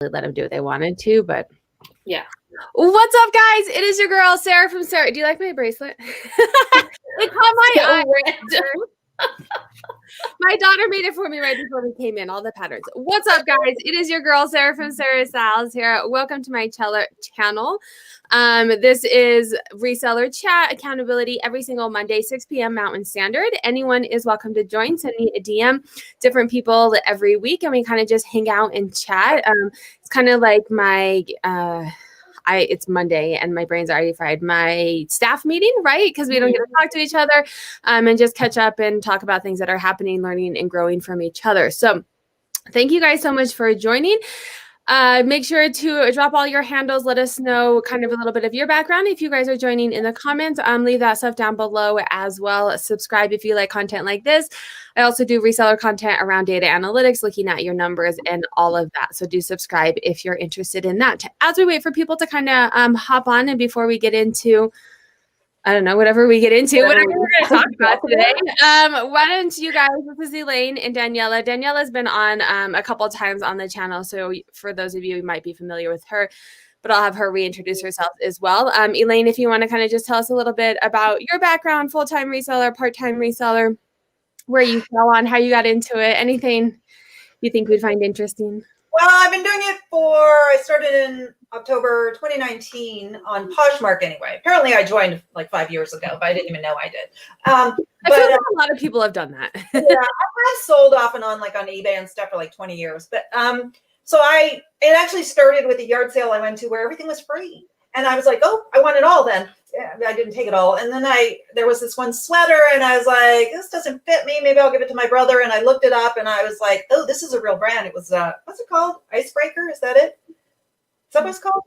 let them do what they wanted to, but yeah. What's up, guys? It is your girl, Sarah from Sarah. Do you like my bracelet? It caught my eye. My daughter made it for me right before we came in, all the patterns. What's up, guys? It is your girl, Sarah from Sarah Styles here. Welcome to my channel. This is Reseller Chat Accountability every single Monday, 6 p.m. Mountain Standard. Anyone is welcome to join. Send me a DM, different people every week, and we kind of just hang out and chat. It's kind of like my... it's Monday and my brain's already fried. My staff meeting, right? Because we don't get to talk to each other and just catch up and talk about things that are happening, learning and growing from each other. So thank you guys so much for joining. Make sure to drop all your handles. Let us know kind of a little bit of your background. If you guys are joining in the comments, leave that stuff down below as well. Subscribe if you like content like this. I also do reseller content around data analytics, looking at your numbers and all of that. So do subscribe if you're interested in that. As we wait for people to kind of hop on, and before we get into, I don't know, whatever we get into, whatever we're going to talk about today. Why don't you guys, this is Elaine and Daniela. Daniela's been on a couple of times on the channel. So for those of you who might be familiar with her, but I'll have her reintroduce herself as well. Elaine, if you want to kind of just tell us a little bit about your background, full-time reseller, part-time reseller, where you fell on, how you got into it, anything you think we'd find interesting. Well, I've been doing it I started in October 2019 on Poshmark anyway. Apparently I joined like 5 years ago, but I didn't even know I did. I feel like a lot of people have done that. Yeah, I've sold off and on like on eBay and stuff for like 20 years. But so it actually started with a yard sale I went to where everything was free. And I was like, oh, I want it all then. Yeah, I didn't take it all. And then there was this one sweater and I was like, this doesn't fit me. Maybe I'll give it to my brother. And I looked it up and I was like, oh, this is a real brand. It was, what's it called? Icebreaker? Is that it? Is that what it's called?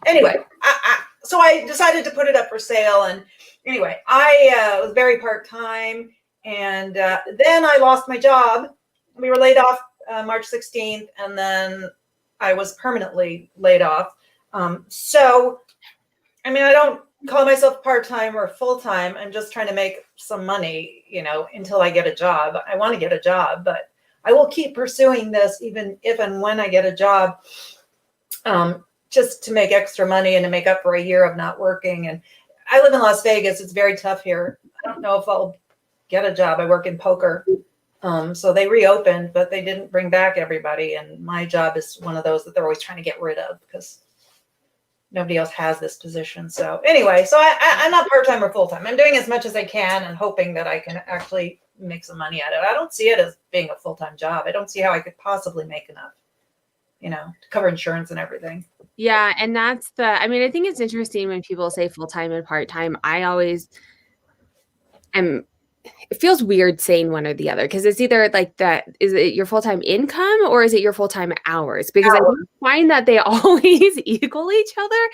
Anyway, so I decided to put it up for sale. And anyway, I was very part-time. And then I lost my job. We were laid off March 16th. And then I was permanently laid off. So, I mean, I don't call myself part-time or full-time. I'm just trying to make some money, until I get a job. I want to get a job, but I will keep pursuing this even if and when I get a job, just to make extra money and to make up for a year of not working. And I live in Las Vegas. It's very tough here. I don't know if I'll get a job. I work in poker. So they reopened, but they didn't bring back everybody. And my job is one of those that they're always trying to get rid of because nobody else has this position. So anyway, so I'm not part-time or full-time. I'm doing as much as I can and hoping that I can actually make some money at it. I don't see it as being a full-time job. I don't see how I could possibly make enough, to cover insurance and everything. Yeah. And I think it's interesting when people say full-time and part-time. It feels weird saying one or the other because it's either like that. Is it your full-time income or is it your full-time hours? Because I find that they always equal each other.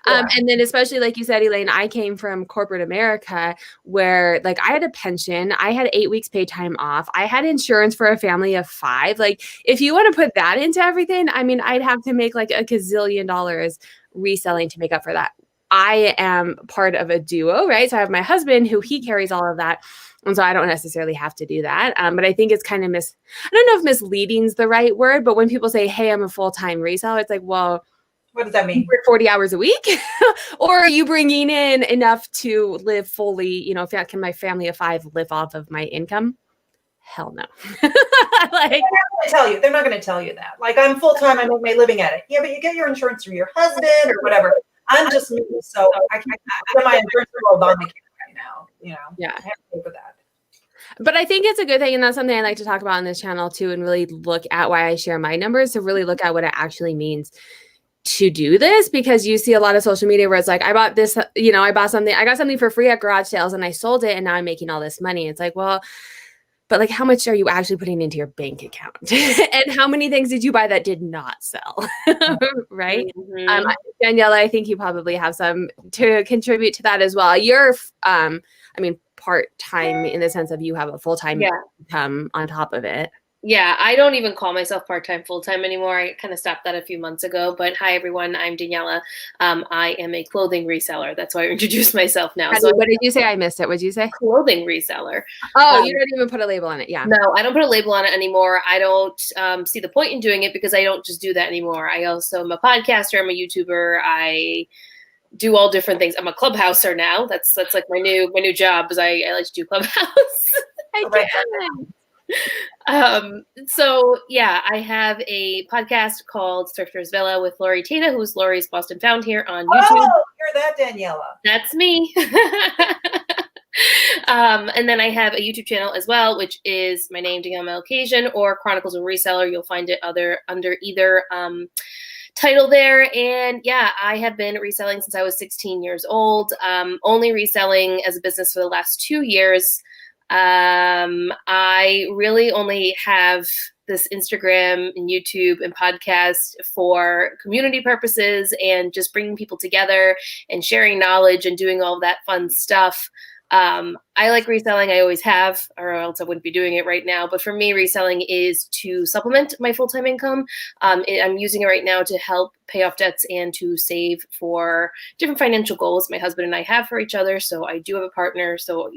Yeah. And then especially like you said, Elaine, I came from corporate America where like I had a pension, I had 8 weeks paid time off. I had insurance for a family of 5. Like if you want to put that into everything, I mean, I'd have to make like a gazillion dollars reselling to make up for that. I am part of a duo, right? So I have my husband who he carries all of that. And so I don't necessarily have to do that. But I think it's kind of I don't know if misleading is the right word, but when people say, hey, I'm a full-time reseller, it's like, well, what does that mean? You work 40 hours a week? Or are you bringing in enough to live fully, can my family of 5 live off of my income? Hell no. They're not going to tell you that. Like I'm full-time, I make my living at it. Yeah, but you get your insurance from your husband or whatever. I'm just me, so I can't out of my insurance for Obamacare right now. Yeah, I have to pay for that. But I think it's a good thing, and that's something I like to talk about on this channel too, and really look at why I share my numbers to really look at what it actually means to do this, because you see a lot of social media where it's like, I bought this, I got something for free at garage sales and I sold it and now I'm making all this money. It's like, well, but like, how much are you actually putting into your bank account? And how many things did you buy that did not sell? Right? Mm-hmm. Daniela, I think you probably have some to contribute to that as well. You're, part-time in the sense of you have a full-time income on top of it. Yeah, I don't even call myself part-time, full-time anymore. I kind of stopped that a few months ago. But hi, everyone. I'm Daniela. I am a clothing reseller. That's why I introduced myself now. So what did you say? I missed it. What did you say? Clothing reseller. Oh, you don't even put a label on it. Yeah. No, I don't put a label on it anymore. I don't see the point in doing it because I don't just do that anymore. I also am a podcaster. I'm a YouTuber. I do all different things. I'm a clubhouser now. That's like my new job is I like to do Clubhouse. So yeah, I have a podcast called Surfer's Villa with Lori Tata, who's Lori's Boston Found here on YouTube. Oh, you're that Daniela. That's me. And then I have a YouTube channel as well, which is my name, Danielle Occasion, or Chronicles of a Reseller. You'll find it under either title there. And yeah, I have been reselling since I was 16 years old, only reselling as a business for the last 2 years. I really only have this Instagram and YouTube and podcast for community purposes and just bringing people together and sharing knowledge and doing all that fun stuff. I like reselling. I always have, or else I wouldn't be doing it right now. But for me, reselling is to supplement my full-time income. I'm using it right now to help pay off debts and to save for different financial goals my husband and I have for each other. So I do have a partner. So,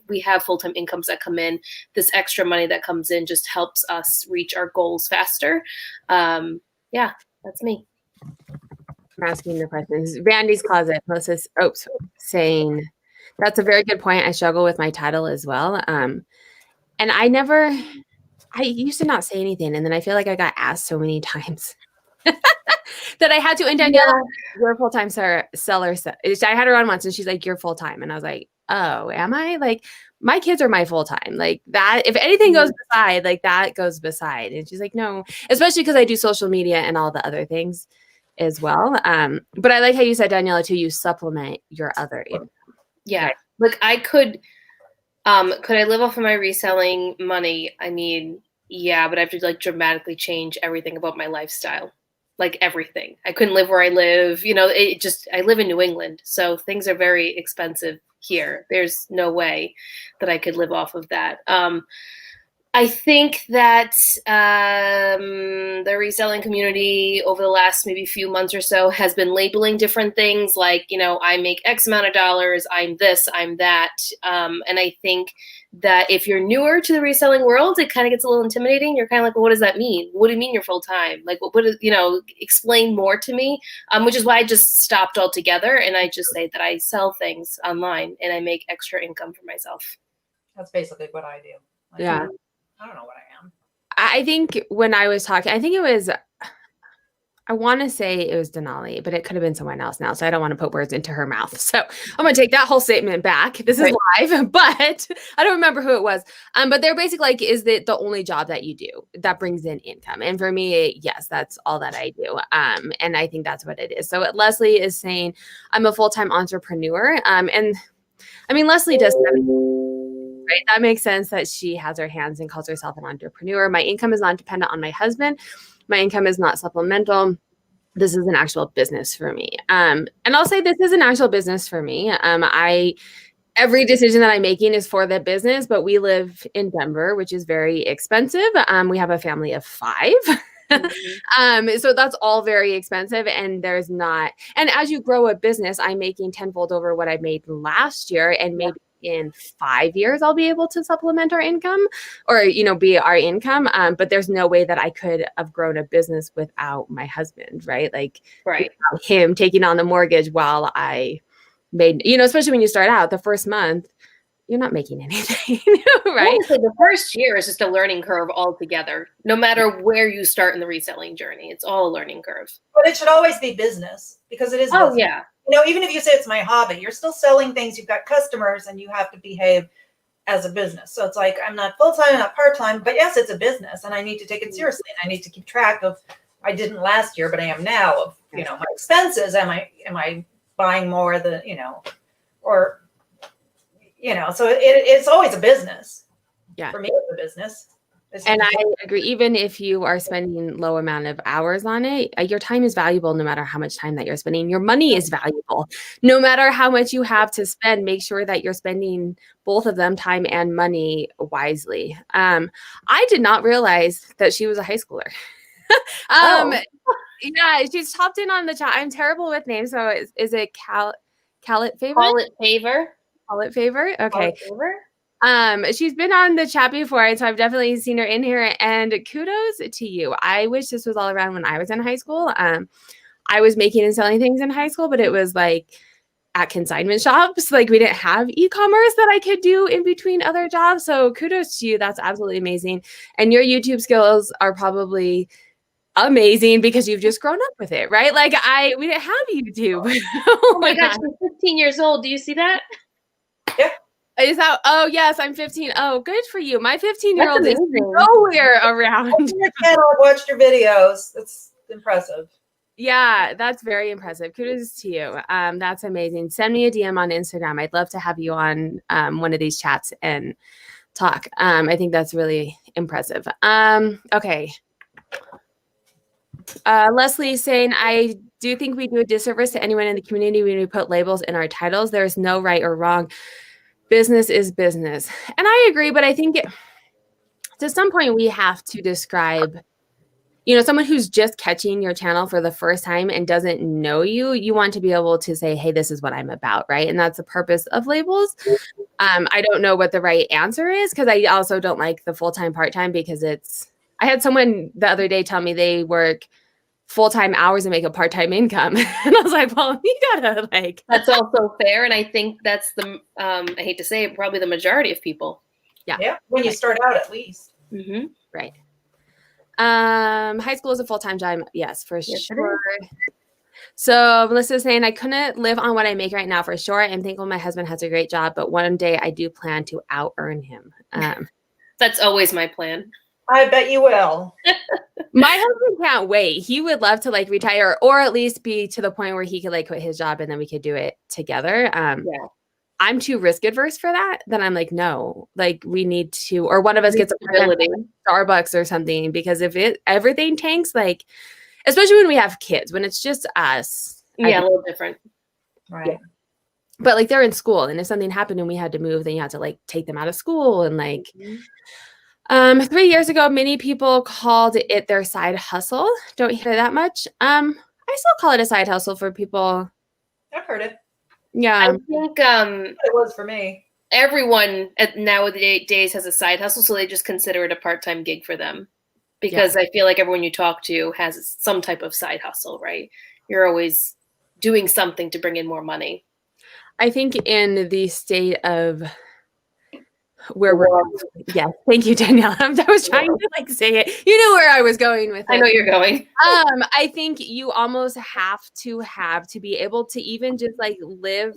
we have full-time incomes that come in. This extra money that comes in just helps us reach our goals faster. Yeah, that's me. I'm asking the questions. Randy's Closet, Melissa's saying, that's a very good point. I struggle with my title as well. And I used to not say anything. And then I feel like I got asked so many times that I had to. And Daniela, you're a full-time seller. I had her on once and she's like, you're full-time. And I was like, oh, am I? Like, my kids are my full-time. Like that, if anything goes beside, like that goes beside. And she's like, no, especially because I do social media and all the other things as well. But I like how you said, Daniela, too, you supplement your other income. Yeah. Like I could I live off of my reselling money? I mean, yeah, but I have to like dramatically change everything about my lifestyle. Like everything. I couldn't live where I live. I live in New England. So things are very expensive here. There's no way that I could live off of that. I think that the reselling community over the last maybe few months or so has been labeling different things like, I make X amount of dollars, I'm this, I'm that. And I think that if you're newer to the reselling world, it kind of gets a little intimidating. You're kind of like, well, what does that mean? What do you mean you're full time? Like, explain more to me, which is why I just stopped altogether. And I just say that I sell things online and I make extra income for myself. That's basically what I do. Yeah. I don't know what I am. I think when I was talking, I want to say it was Denali, but it could have been someone else now. So I don't want to put words into her mouth. So I'm going to take that whole statement back. This is live, but I don't remember who it was. But they're basically like, is it the only job that you do that brings in income? And for me, yes, that's all that I do. And I think that's what it is. So what Leslie is saying, I'm a full-time entrepreneur. And I mean, Leslie does right? That makes sense that she has her hands and calls herself an entrepreneur. My income is not dependent on my husband. My income is not supplemental. This is an actual business for me. And I'll say this is an actual business for me. Every decision that I'm making is for the business, but we live in Denver, which is very expensive. We have a family of 5. So that's all very expensive and and as you grow a business, I'm making tenfold over what I made last year, and maybe in 5 years, I'll be able to supplement our income or, be our income. But there's no way that I could have grown a business without my husband, right? Like without him taking on the mortgage while I made, especially when you start out the first month, you're not making anything, right? Honestly, the first year is just a learning curve altogether. No matter where you start in the reselling journey, it's all a learning curve. But it should always be business because it is business. Oh, yeah. Even if you say it's my hobby, you're still selling things. You've got customers and you have to behave as a business. So it's like, I'm not full-time, I'm not part-time, but yes, it's a business and I need to take it seriously. And I need to keep track of, I didn't last year, but I am now of, my expenses. Am I buying more so it's always a business. Yeah. For me, it's a business. And I agree. Even if you are spending low amount of hours on it, your time is valuable no matter how much time that you're spending. Your money is valuable. No matter how much you have to spend, make sure that you're spending both of them, time and money, wisely. I did not realize that she was a high schooler. Yeah, she's topped in on the chat. I'm terrible with names. So is it Callet Favor? Call it favor. Call it Favor? Okay. Call it favor? She's been on the chat before, and so I've definitely seen her in here. And kudos to you. I wish this was all around when I was in high school. I was making and selling things in high school, but it was like at consignment shops. Like we didn't have e-commerce that I could do in between other jobs. So kudos to you. That's absolutely amazing. And your YouTube skills are probably amazing because you've just grown up with it, right? Like we didn't have YouTube. Oh my gosh, I'm 15 years old. Do you see that? Yeah. Is that? Oh yes, I'm 15. Oh, good for you. My 15-year-old is nowhere around. I've watched your videos. That's impressive. Yeah, that's very impressive. Kudos to you. That's amazing. Send me a DM on Instagram. I'd love to have you on one of these chats and talk. I think that's really impressive. Okay. Leslie saying, I do think we do a disservice to anyone in the community when we put labels in our titles. There's no right or wrong. Business is business. And I agree, but I think to some point we have to describe, someone who's just catching your channel for the first time and doesn't know you, you want to be able to say, hey, this is what I'm about, right? And that's the purpose of labels. I don't know what the right answer is because I also don't like the full-time, part-time because I had someone the other day tell me they work full-time hours and make a part-time income. And I was like, well, you gotta That's also fair. And I think that's I hate to say it, probably the majority of people. Yeah. Yeah. When you start out, at least. Mm-hmm. Right. High school is a full-time job. Yes, for sure. So Melissa's saying, I couldn't live on what I make right now for sure. I'm thankful my husband has a great job, but one day I do plan to out-earn him. That's always my plan. I bet you will. My husband can't wait. He would love to retire or at least be to the point where he could quit his job and then we could do it together. Yeah. I'm too risk adverse for that. Then I'm like, no, we need to, or one of us gets a Starbucks or something, because if everything tanks, especially when we have kids, when it's just us. Yeah, a little different. Right. Yeah. But they're in school and if something happened and we had to move, then you have to take them out of school and 3 years ago, many people called it their side hustle. Don't hear that much. I still call it a side hustle for people. I've heard it. Yeah. I think it was for me. Everyone nowadays has a side hustle, so they just consider it a part-time gig for them. Because I feel like everyone you talk to has some type of side hustle, right? You're always doing something to bring in more money. I think in the state of where we're yeah, thank you, Danielle. I was trying to say it. You know where I was going with it. I know you're going. I think you almost have to be able to even just live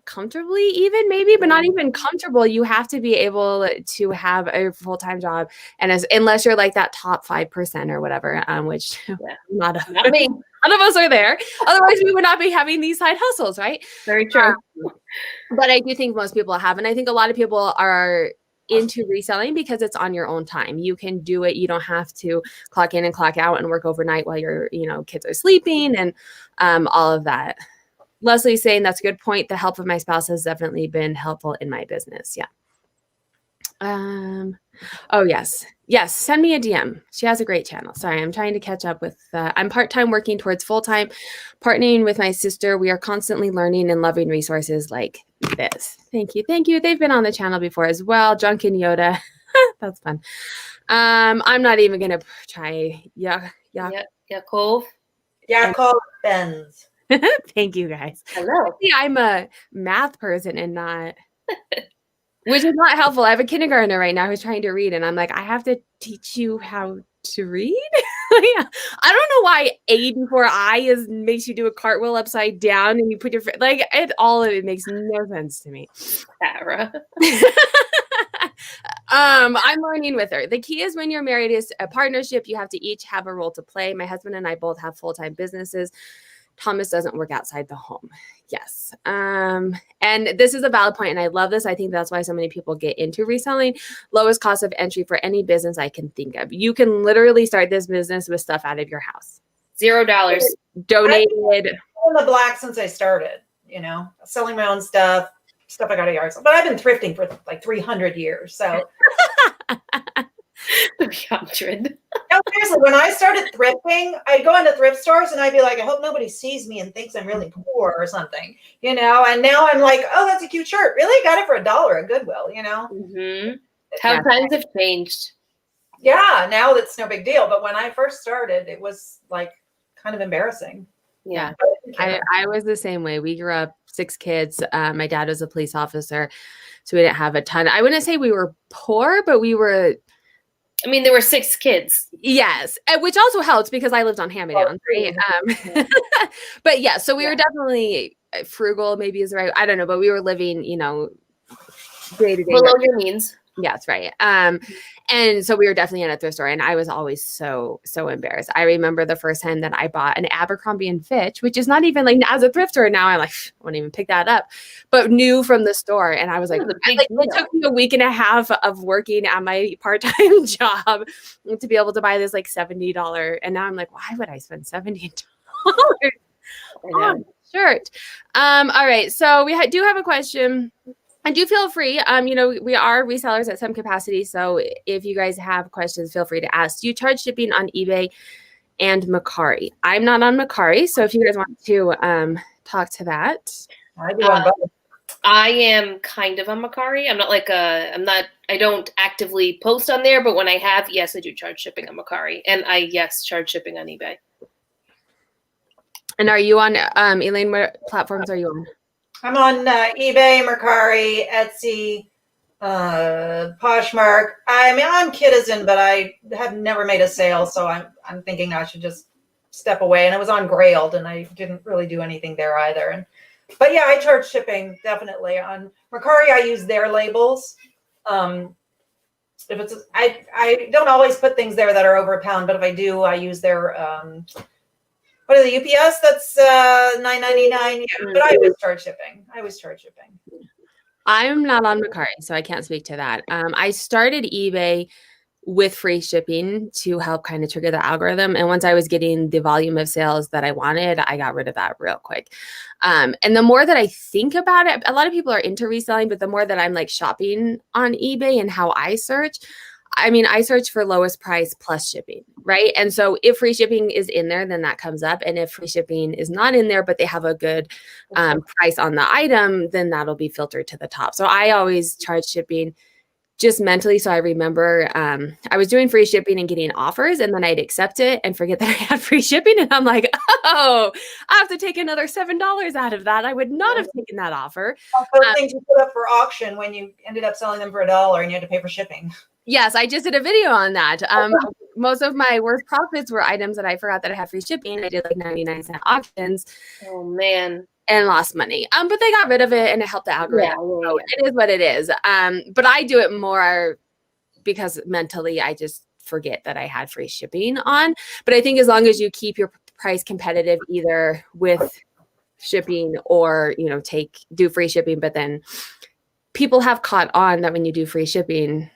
comfortably, even maybe, but not even comfortable. You have to be able to have a full-time job, and unless you're that top 5% or whatever, which not me. None of us are there. Otherwise, we would not be having these side hustles, right? Very true. But I do think most people have, and I think a lot of people are into reselling because it's on your own time. You can do it. You don't have to clock in and clock out and work overnight while your kids are sleeping and all of that. Leslie's saying that's a good point. The help of my spouse has definitely been helpful in my business. Yeah. Oh, yes. Yes. Send me a DM. She has a great channel. Sorry. I'm trying to catch up with, I'm part-time working towards full-time, partnering with my sister. We are constantly learning and loving resources like this. Thank you. Thank you. They've been on the channel before as well. Drunken Yoda. That's fun. I'm not even going to try. Yaakov. Yaakov Benz. Thank you guys. Hello. See, I'm a math person and not, which is not helpful. I have a kindergartner right now who's trying to read, and I'm like, I have to teach you how to read. I don't know why A before I makes you do a cartwheel upside down and you put your all of it makes no sense to me. Sarah. I'm learning with her. The key is when you're married is a partnership. You have to each have a role to play. My husband and I both have full-time businesses. Thomas doesn't work outside the home. Yes. And this is a valid point, and I love this. I think that's why so many people get into reselling. Lowest cost of entry for any business I can think of. You can literally start this business with stuff out of your house. $0. Donated. I've been in the black since I started, selling my own stuff I got at yard sale. But I've been thrifting for like 300 years. So 300. No, seriously, when I started thrifting, I'd go into thrift stores and I'd be like, I hope nobody sees me and thinks I'm really poor or something, and now I'm like, oh, that's a cute shirt. Really? Got it for $1 at Goodwill, Mm-hmm. How times have changed. Yeah, now that's no big deal. But when I first started, it was like kind of embarrassing. Yeah. I was the same way. We grew up 6 kids. My dad was a police officer, so we didn't have a ton. I wouldn't say we were poor, but we were. I mean, there were 6 kids. Yes, which also helps because I lived on hand-me-downs. Right? But yeah, so we were definitely frugal. Maybe is the right. I don't know, but we were living, day to day Below your means. Yes, right. And so we were definitely in a thrift store, and I was always so embarrassed. I remember the first time that I bought an Abercrombie and Fitch, which is not even like as a thrift store now. I'm like, I won't even pick that up, but new from the store, and I was like, it took me a week and a half of working at my part-time job to be able to buy this like $70, and now I'm like, why would I spend $70 on a shirt? All right, so we do have a question. And do feel free. We are resellers at some capacity. So if you guys have questions, feel free to ask. Do you charge shipping on eBay and Mercari? I'm not on Mercari. So if you guys want to talk to that. I do on both. I am kind of on Mercari. I don't actively post on there, but when I have, yes, I do charge shipping on Mercari. And I, charge shipping on eBay. And are you on, Elaine, what platforms are you on? I'm on eBay, Mercari, Etsy, Poshmark. I mean, I'm Kidizen, but I have never made a sale, so I'm thinking I should just step away. And I was on Grailed, and I didn't really do anything there either. But yeah, I charge shipping definitely. On Mercari, I use their labels. If it's I don't always put things there that are over £1, but if I do, I use their what is the UPS? That's $9.99. Yeah, but I always charge shipping. I'm not on Mercari, so I can't speak to that. I started eBay with free shipping to help kind of trigger the algorithm. And once I was getting the volume of sales that I wanted, I got rid of that real quick. And the more that I think about it, a lot of people are into reselling, but the more that I'm like shopping on eBay and how I search, I search for lowest price plus shipping, right? And so if free shipping is in there, then that comes up. And if free shipping is not in there, but they have a good price on the item, then that'll be filtered to the top. So I always charge shipping just mentally. So I remember I was doing free shipping and getting offers, and then I'd accept it and forget that I had free shipping. And I'm like, oh, I have to take another $7 out of that. I would not have taken that offer. Those things you put up for auction when you ended up selling them for $1 and you had to pay for shipping. Yes, I just did a video on that. Most of my worst profits were items that I forgot that I had free shipping. I did like 99-cent auctions. Oh man. And lost money. But they got rid of it and it helped the algorithm. So it is what it is. But I do it more because mentally I just forget that I had free shipping on. But I think as long as you keep your price competitive, either with shipping or, do free shipping, but then people have caught on that when you do free shipping,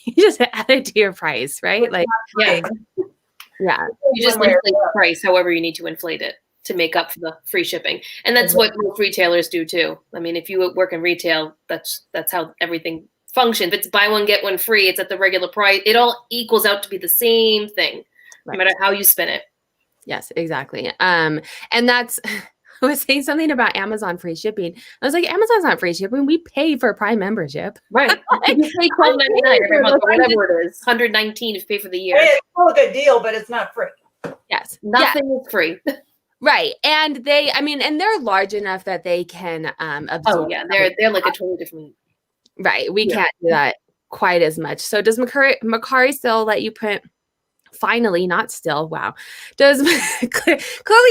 you just add it to your price, right? Like, yeah. You just inflate the price however you need to inflate it to make up for the free shipping. And that's what most retailers do too. I mean, if you work in retail, that's how everything functions. If it's buy one, get one free, it's at the regular price. It all equals out to be the same thing, no matter how you spin it. Yes, exactly. And that's, I was saying something about Amazon free shipping. I was like, Amazon's not free shipping. We pay for Prime membership. Right. You pay $12.99 every month, or whatever it is. $119 if you pay for the year. It's still a good deal, but it's not free. Yes. Nothing is free. Right. And they're large enough that they can absorb. Oh, yeah. They're like a totally different. Right. We can't do that quite as much. So does Mercari still let you print? Finally, not still. Wow. Clearly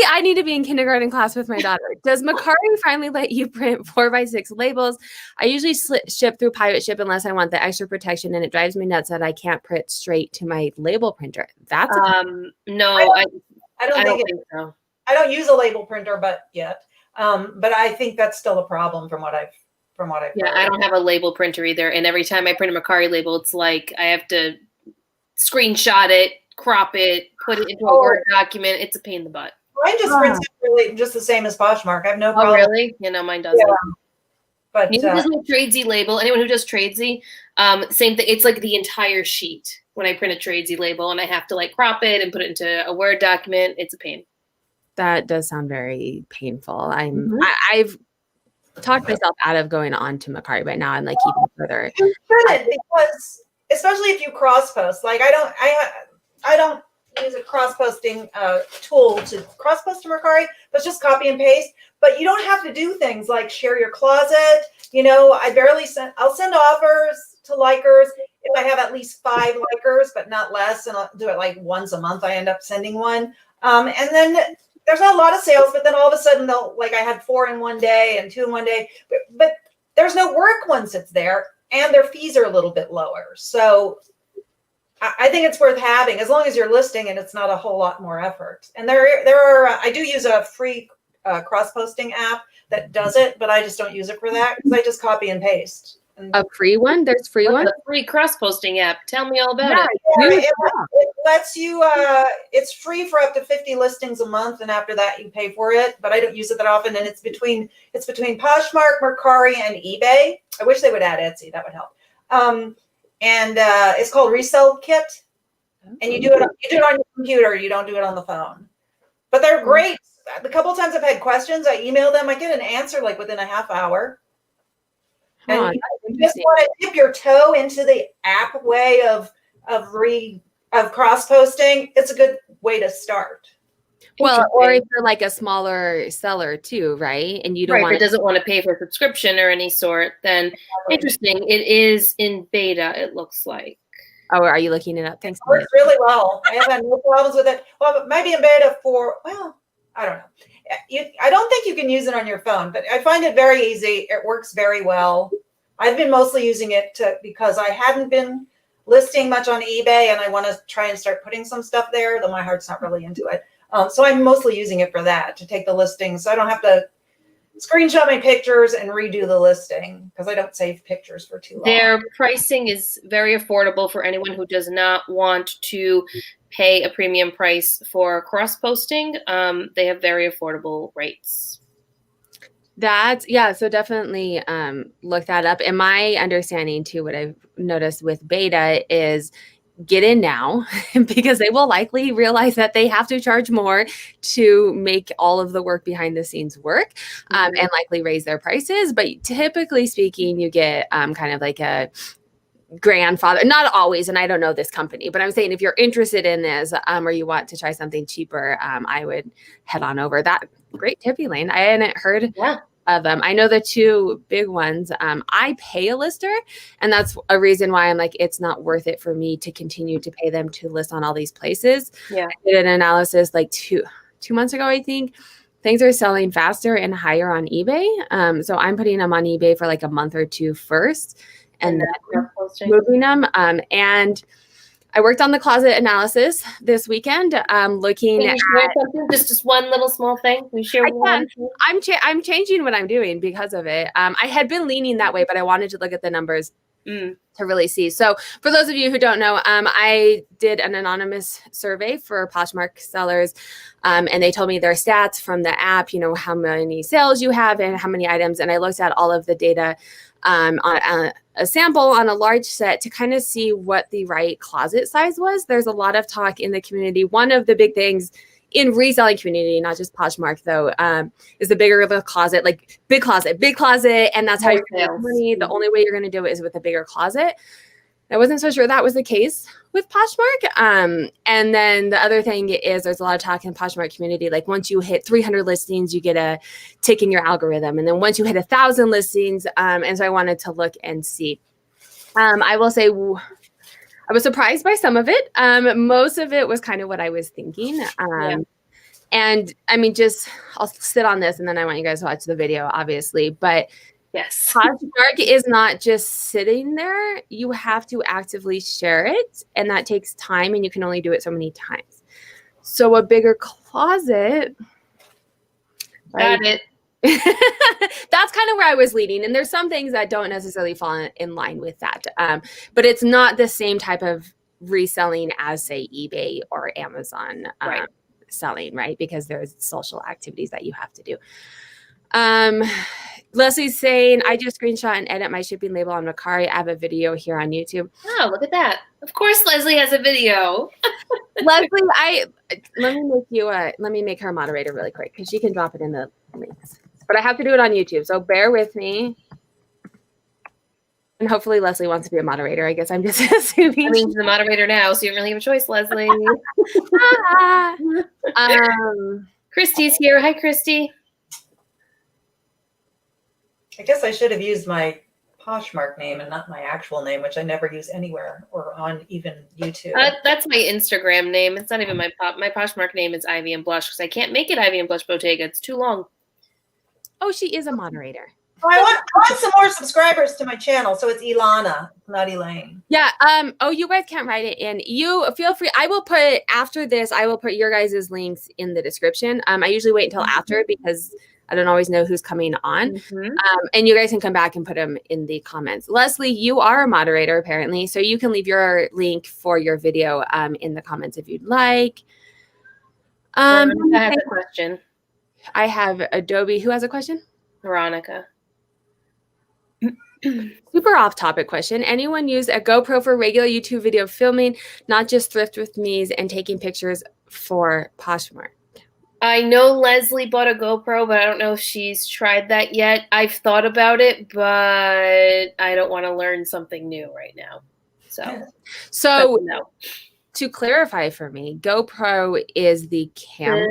I need to be in kindergarten class with my daughter. Does Mercari finally let you print 4x6 labels? I usually ship through Pirate Ship unless I want the extra protection, and it drives me nuts that I can't print straight to my label printer. That's no, I don't think so. I don't use a label printer, but I think that's still a problem from what I've Yeah, heard. I don't have a label printer either. And every time I print a mercari label, it's like I have to screenshot it, crop it, put it into a Word document. It's a pain in the butt. Mine just prints really just the same as Poshmark. I have no problem. Oh, really? You know, mine doesn't. Yeah. But you does a Tradesy label. Anyone who does Tradesy, same thing. It's like the entire sheet when I print a Tradesy label, and I have to like crop it and put it into a Word document. It's a pain. That does sound very painful. I've talked myself out of going on to mercari, but now I'm like even further. You shouldn't, because especially if you cross post. Like I don't use a cross posting tool to cross post to mercari, but it's just copy and paste. But you don't have to do things like share your closet. You know, I'll send offers to likers if I have at least 5 likers, but not less, and I'll do it like once a month. I end up sending one, and then there's not a lot of sales, but then all of a sudden I had 4 in one day and 2 in one day, but there's no work once it's there, and their fees are a little bit lower. So I think it's worth having, as long as you're listing and it's not a whole lot more effort. And I do use a free cross-posting app that does it, but I just don't use it for that because I just copy and paste. A free one? There's free one? A free cross-posting app. Tell me all about it. It lets you, it's free for up to 50 listings a month, and after that you pay for it, but I don't use it that often, and it's between Poshmark, Mercari, and eBay. I wish they would add Etsy. That would help. And it's called Resell Kit, and you do it on your computer. You don't do it on the phone, but they're great. The couple of times I've had questions, I email them. I get an answer like within a half hour. And you just want to dip your toe into the app way of cross posting. It's a good way to start. Well, or if you're like a smaller seller too, right? And you don't want doesn't want to pay for a subscription or any sort, then interesting. It is in beta, it looks like. Oh, are you looking it up? Thanks. It works really well. I have had no problems with it. Well, it might be in beta I don't know. I don't think you can use it on your phone, but I find it very easy. It works very well. I've been mostly using it because I hadn't been listing much on eBay, and I want to try and start putting some stuff there, though my heart's not really into it. So I'm mostly using it for that, to take the listings, so I don't have to screenshot my pictures and redo the listing, because I don't save pictures for too long. Their pricing is very affordable for anyone who does not want to pay a premium price for cross-posting. They have very affordable rates. So definitely look that up. And my understanding too, what I've noticed with beta is get in now, because they will likely realize that they have to charge more to make all of the work behind the scenes work, and likely raise their prices. But typically speaking, you get kind of like a grandfather, not always, and I don't know this company, but I'm saying if you're interested in this, or you want to try something cheaper, I would head on over. That great tip, Elaine. I hadn't heard of them. I know the 2 big ones. I pay a lister, and that's a reason why I'm like, it's not worth it for me to continue to pay them to list on all these places. I did an analysis like two months ago, I think. Things are selling faster and higher on eBay. So I'm putting them on eBay for like a month or 2 first, and then moving them. And I worked on the closet analysis this weekend, looking at something, just one little small thing. We share one. I'm changing what I'm doing because of it. I had been leaning that way, but I wanted to look at the numbers to really see. So for those of you who don't know, I did an anonymous survey for Poshmark sellers, and they told me their stats from the app, you know, how many sales you have and how many items. And I looked at all of the data on a sample on a large set to kind of see what the right closet size was. There's a lot of talk in the community. One of the big things in reselling community, not just Poshmark though, is the bigger the closet, like big closet, and that's how you're going to make money. The only way you're going to do it is with a bigger closet. I wasn't so sure that was the case with Poshmark. And then the other thing is there's a lot of talk in Poshmark community, like once you hit 300 listings, you get a tick in your algorithm. And then once you hit 1,000 listings, and so I wanted to look and see. I will say I was surprised by some of it. Most of it was kind of what I was thinking. And I mean, I'll sit on this and then I want you guys to watch the video, obviously. But yes, Poshmark is not just sitting there. You have to actively share it. And that takes time, and you can only do it so many times. So a bigger closet Got it. That's kind of where I was leading. And there's some things that don't necessarily fall in line with that. But it's not the same type of reselling as, say, eBay or Amazon selling, right? Because there's social activities that you have to do. Leslie's saying, I just screenshot and edit my shipping label on mercari. I have a video here on YouTube. Oh, look at that. Of course Leslie has a video. Leslie, let me make her a moderator really quick because she can drop it in the links. But I have to do it on YouTube, so bear with me. And hopefully Leslie wants to be a moderator. I guess I'm just assuming. I mean, she's the moderator now, so you don't really have a choice, Leslie. Christy's here. Hi, Christy. I guess I should have used my Poshmark name and not my actual name, which I never use anywhere or on even YouTube. That's my Instagram name. It's not even my Poshmark name is Ivy and Blush because I can't make it Ivy and Blush Bottega. It's too long. Oh, she is a moderator. Oh, I want some more subscribers to my channel, so it's Ilana, not Elaine. Yeah. Oh, you guys can't write it in. You feel free. I will put after this. I will put your guys' links in the description. I usually wait until after because I don't always know who's coming on. And you guys can come back and put them in the comments. Leslie, you are a moderator apparently, so you can leave your link for your video in the comments if you'd like. I have a question. I have Adobe. Who has a question? Veronica. Super off-topic question. Anyone use a GoPro for regular YouTube video filming, not just thrift with me's and taking pictures for Poshmark? I know Leslie bought a GoPro, but I don't know if she's tried that yet. I've thought about it, but I don't want to learn something new right now. So no. To clarify for me, GoPro is the camera.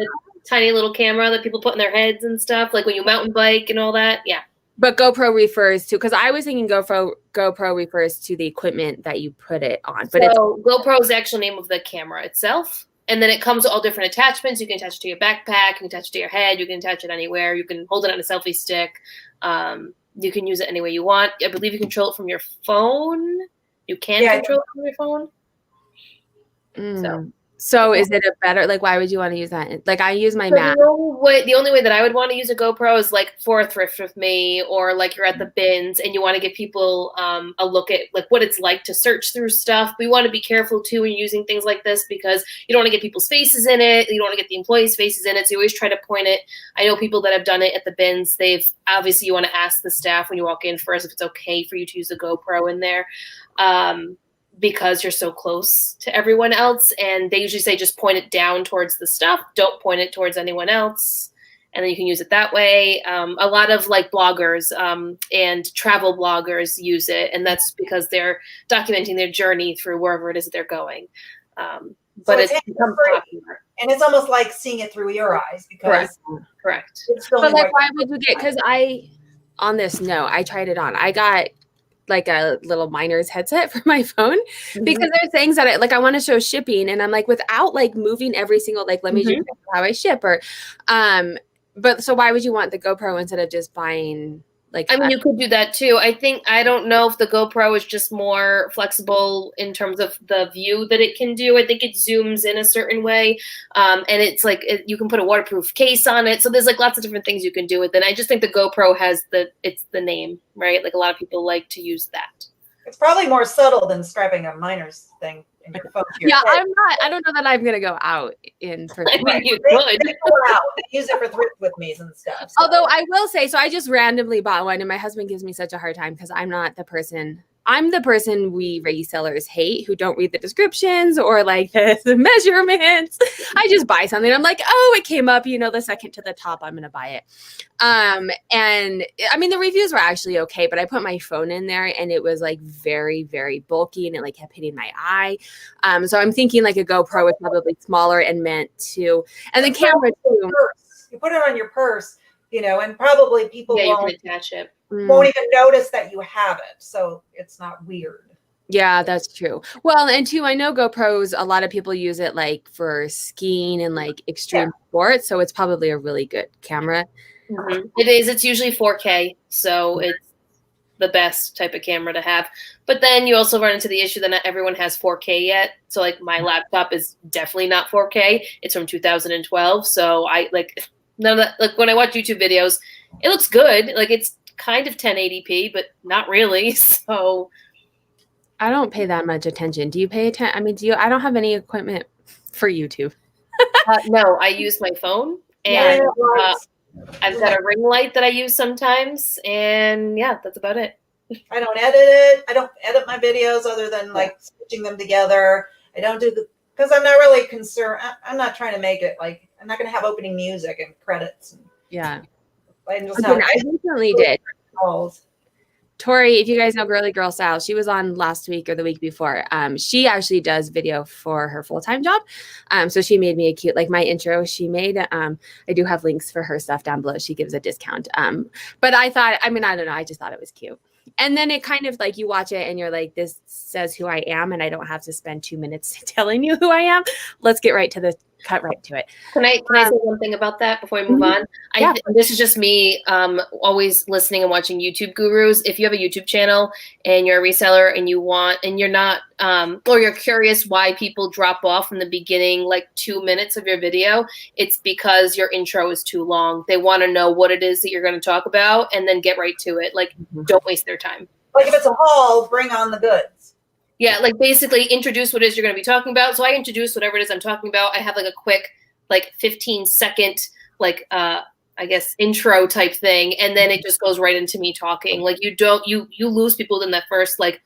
Tiny little camera that people put in their heads and stuff, like when you mountain bike and all that. Yeah. But GoPro refers to, because I was thinking GoPro refers to the equipment that you put it on. But GoPro is the actual name of the camera itself. And then it comes with all different attachments. You can attach it to your backpack, you can attach it to your head, you can attach it anywhere. You can hold it on a selfie stick. You can use it any way you want. I believe you control it from your phone. You can control it from your phone. So is it a better, like, why would you want to use that? Like, I use my Mac. The only way that I would want to use a GoPro is like for a thrift with me, or like you're at the bins and you want to give people a look at like what it's like to search through stuff. We want to be careful too when using things like this because you don't want to get people's faces in it. You don't want to get the employees' faces in it. So you always try to point it. I know people that have done it at the bins. They've obviously, you want to ask the staff when you walk in first if it's okay for you to use a GoPro in there. Because you're so close to everyone else, and they usually say just point it down towards the stuff, don't point it towards anyone else, and then you can use it that way. A lot of like bloggers and travel bloggers use it, and that's because they're documenting their journey through wherever it is that they're going. But it's become popular. And it's almost like seeing it through your eyes because correct. But like, why would you get? Because on this note, I tried it on. I got like a little miner's headset for my phone because there's things that I want to show shipping, and I'm like, without like moving every single, like, let me just show how I ship, or but so why would you want the GoPro instead of just buying like, I mean, you could do that too. I don't know if the GoPro is just more flexible in terms of the view that it can do. I think it zooms in a certain way. And it's like, you can put a waterproof case on it. So there's like lots of different things you can do with it. And I just think the GoPro has it's the name, right? Like a lot of people like to use that. It's probably more subtle than strapping a miner's thing in your phone. I don't know that I'm going to go out in person. I mean, you could. They go out. They use it for thrift with me's and stuff. So. Although I will say, so I just randomly bought one, and my husband gives me such a hard time because I'm the person we resellers hate, who don't read the descriptions or like the measurements. I just buy something. I'm like, oh, it came up, the second to the top, I'm going to buy it. And I mean, the reviews were actually okay, but I put my phone in there and it was like very, very bulky, and it like kept hitting my eye. So I'm thinking like a GoPro is probably smaller and meant to, and the camera too. You put it on your purse, and probably people you can attach it. Won't even notice that you have it. So it's not weird. Yeah, that's true. Well, and too, I know GoPros, a lot of people use it like for skiing and like extreme sports. So it's probably a really good camera. It is. It's usually 4K. So it's the best type of camera to have. But then you also run into the issue that not everyone has 4K yet. So like my laptop is definitely not 4K. It's from 2012. So None of that. Like when I watch YouTube videos, it looks good. Like it's kind of 1080p, but not really. So I don't pay that much attention. Do you pay attention? I mean, I don't have any equipment for YouTube. no, I use my phone, and I've got a ring light that I use sometimes, and yeah, that's about it. I don't edit it. I don't edit my videos other than like stitching them together. I don't do because I'm not really concerned. I'm not trying to make it like, I'm not going to have opening music and credits. Yeah. I'm just I recently did. Calls. Tori, if you guys know Girly Girl Style, she was on last week or the week before. She actually does video for her full-time job. So she made me a cute, like my intro she made. I do have links for her stuff down below. She gives a discount. But I thought, I mean, I don't know. I just thought it was cute. And then it kind of like you watch it and you're like, this says who I am and I don't have to spend 2 minutes telling you who I am. Let's get cut right to it. Can I say one thing about that before we move on? This is just me always listening and watching YouTube gurus. If you have a YouTube channel and you're a reseller and you're not or you're curious why people drop off in the beginning, like 2 minutes of your video, it's because your intro is too long. They want to know what it is that you're going to talk about and then get right to it. Like, don't waste their time. Like if it's a haul, bring on the goods. Yeah, like basically introduce what it is you're going to be talking about. So I introduce whatever it is I'm talking about. I have like a quick, like 15-second, like I guess intro type thing, and then it just goes right into me talking. Like you lose people in that first like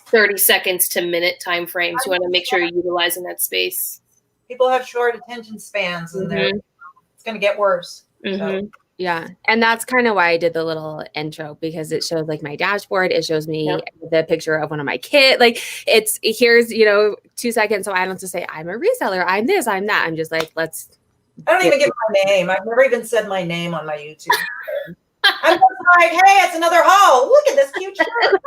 30 seconds to minute time frame. So you want to make sure you're utilizing that space. People have short attention spans, and it's going to get worse. So. Yeah. And that's kind of why I did the little intro, because it shows like my dashboard. It shows me the picture of one of my kids. Like here's, 2 seconds. So I don't have to say I'm a reseller. I'm this, I'm that. I'm just like, I don't even give my name. I've never even said my name on my YouTube. I'm just like, hey, it's another haul. Look at this cute shirt.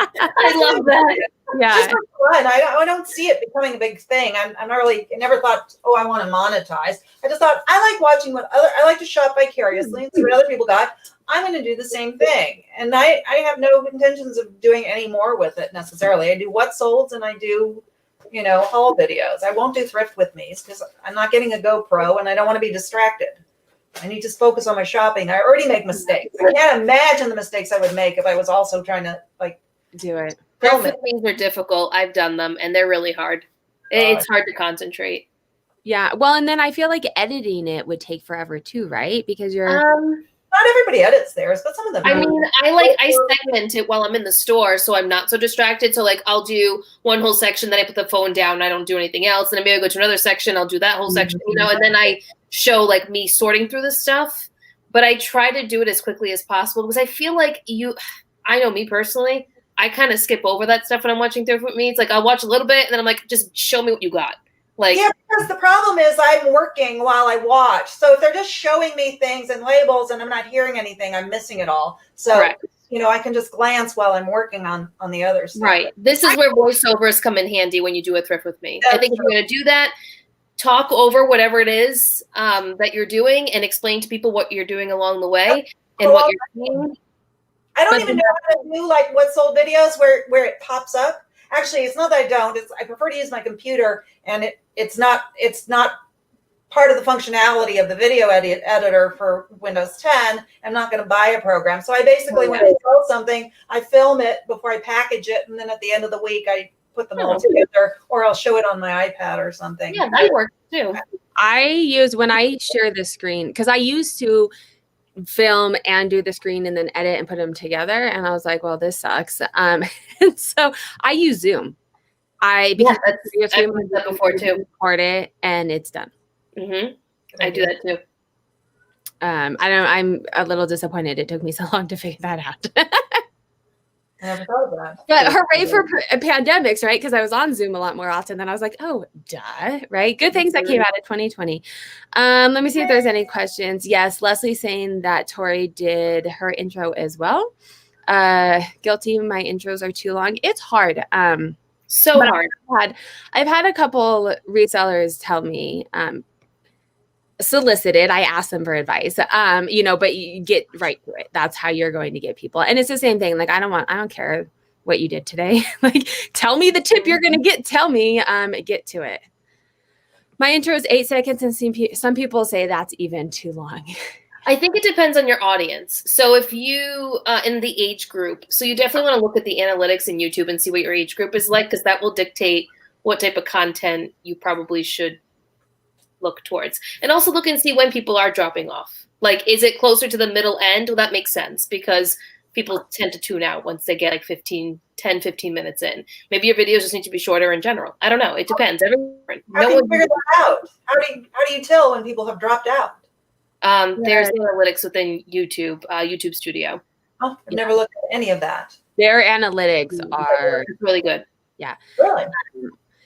I love that. Yeah. Just for fun. I don't see it becoming a big thing. I'm not really, I never thought, I want to monetize. I just thought I like watching I like to shop vicariously and see what other people got. I'm going to do the same thing. And I have no intentions of doing any more with it necessarily. I do what solds and I do, haul videos. I won't do thrift with me's because I'm not getting a GoPro and I don't want to be distracted. I need to focus on my shopping. I already make mistakes. I can't imagine the mistakes I would make if I was also trying to do it. Things are difficult. I've done them and they're really hard. It's hard to concentrate. Yeah. Well, and then I feel like editing it would take forever too, right? Because you're not everybody edits theirs, but some of them. I mean, I segment it while I'm in the store, so I'm not so distracted. So like I'll do one whole section, then I put the phone down and I don't do anything else. And then maybe I go to another section, I'll do that whole section, and then I show like me sorting through the stuff. But I try to do it as quickly as possible because I feel like I know me personally, I kind of skip over that stuff when I'm watching Thrift with Me. It's like I'll watch a little bit and then I'm like, just show me what you got. Like, yeah, because the problem is I'm working while I watch. So if they're just showing me things and labels and I'm not hearing anything, I'm missing it all. So, I can just glance while I'm working on the other stuff. Right. This is where voiceovers come in handy when you do a Thrift with Me. I think if you're going to do that, talk over whatever it is that you're doing and explain to people what you're doing along the way and what you're seeing. I don't even know how to do like what sold videos where it pops up. Actually, it's not that I don't. I prefer to use my computer, and it's not part of the functionality of the video editor for Windows 10. I'm not going to buy a program. So I basically, when I sell something, I film it before I package it, and then at the end of the week, I put them all together, or I'll show it on my iPad or something. Yeah, that works too. When I share the screen, because I used to film and do the screen and then edit and put them together, and I was like, well, this sucks. And so I use Zoom. I've done that before too. Record it and it's done. I do that too. I'm a little disappointed it took me so long to figure that out. I never thought of that. But hooray for pandemics, right? Because I was on Zoom a lot more often. Then I was like, oh, duh, right? Good things that came out of 2020. Let me see if there's any questions. Yes, Leslie's saying that Tori did her intro as well. Guilty, my intros are too long. It's hard. So hard. I've had a couple resellers tell me, solicited, I asked them for advice, but you get right to it. That's how you're going to get people. And it's the same thing. Like, I don't care what you did today. Like, tell me the tip you're going to get. Tell me, get to it. My intro is 8 seconds, and some people say that's even too long. I think it depends on your audience. So if you, in the age group, so you definitely want to look at the analytics in YouTube and see what your age group is like, because that will dictate what type of content you probably should look towards. And also look and see when people are dropping off. Like, is it closer to the middle end? Well, that makes sense because people tend to tune out once they get like 15 minutes in. Maybe your videos just need to be shorter in general. I don't know. It depends. How do you figure that out? How do you tell when people have dropped out? There's analytics within YouTube, YouTube Studio. Oh, I've never looked at any of that. Their analytics are really good. Yeah. Really?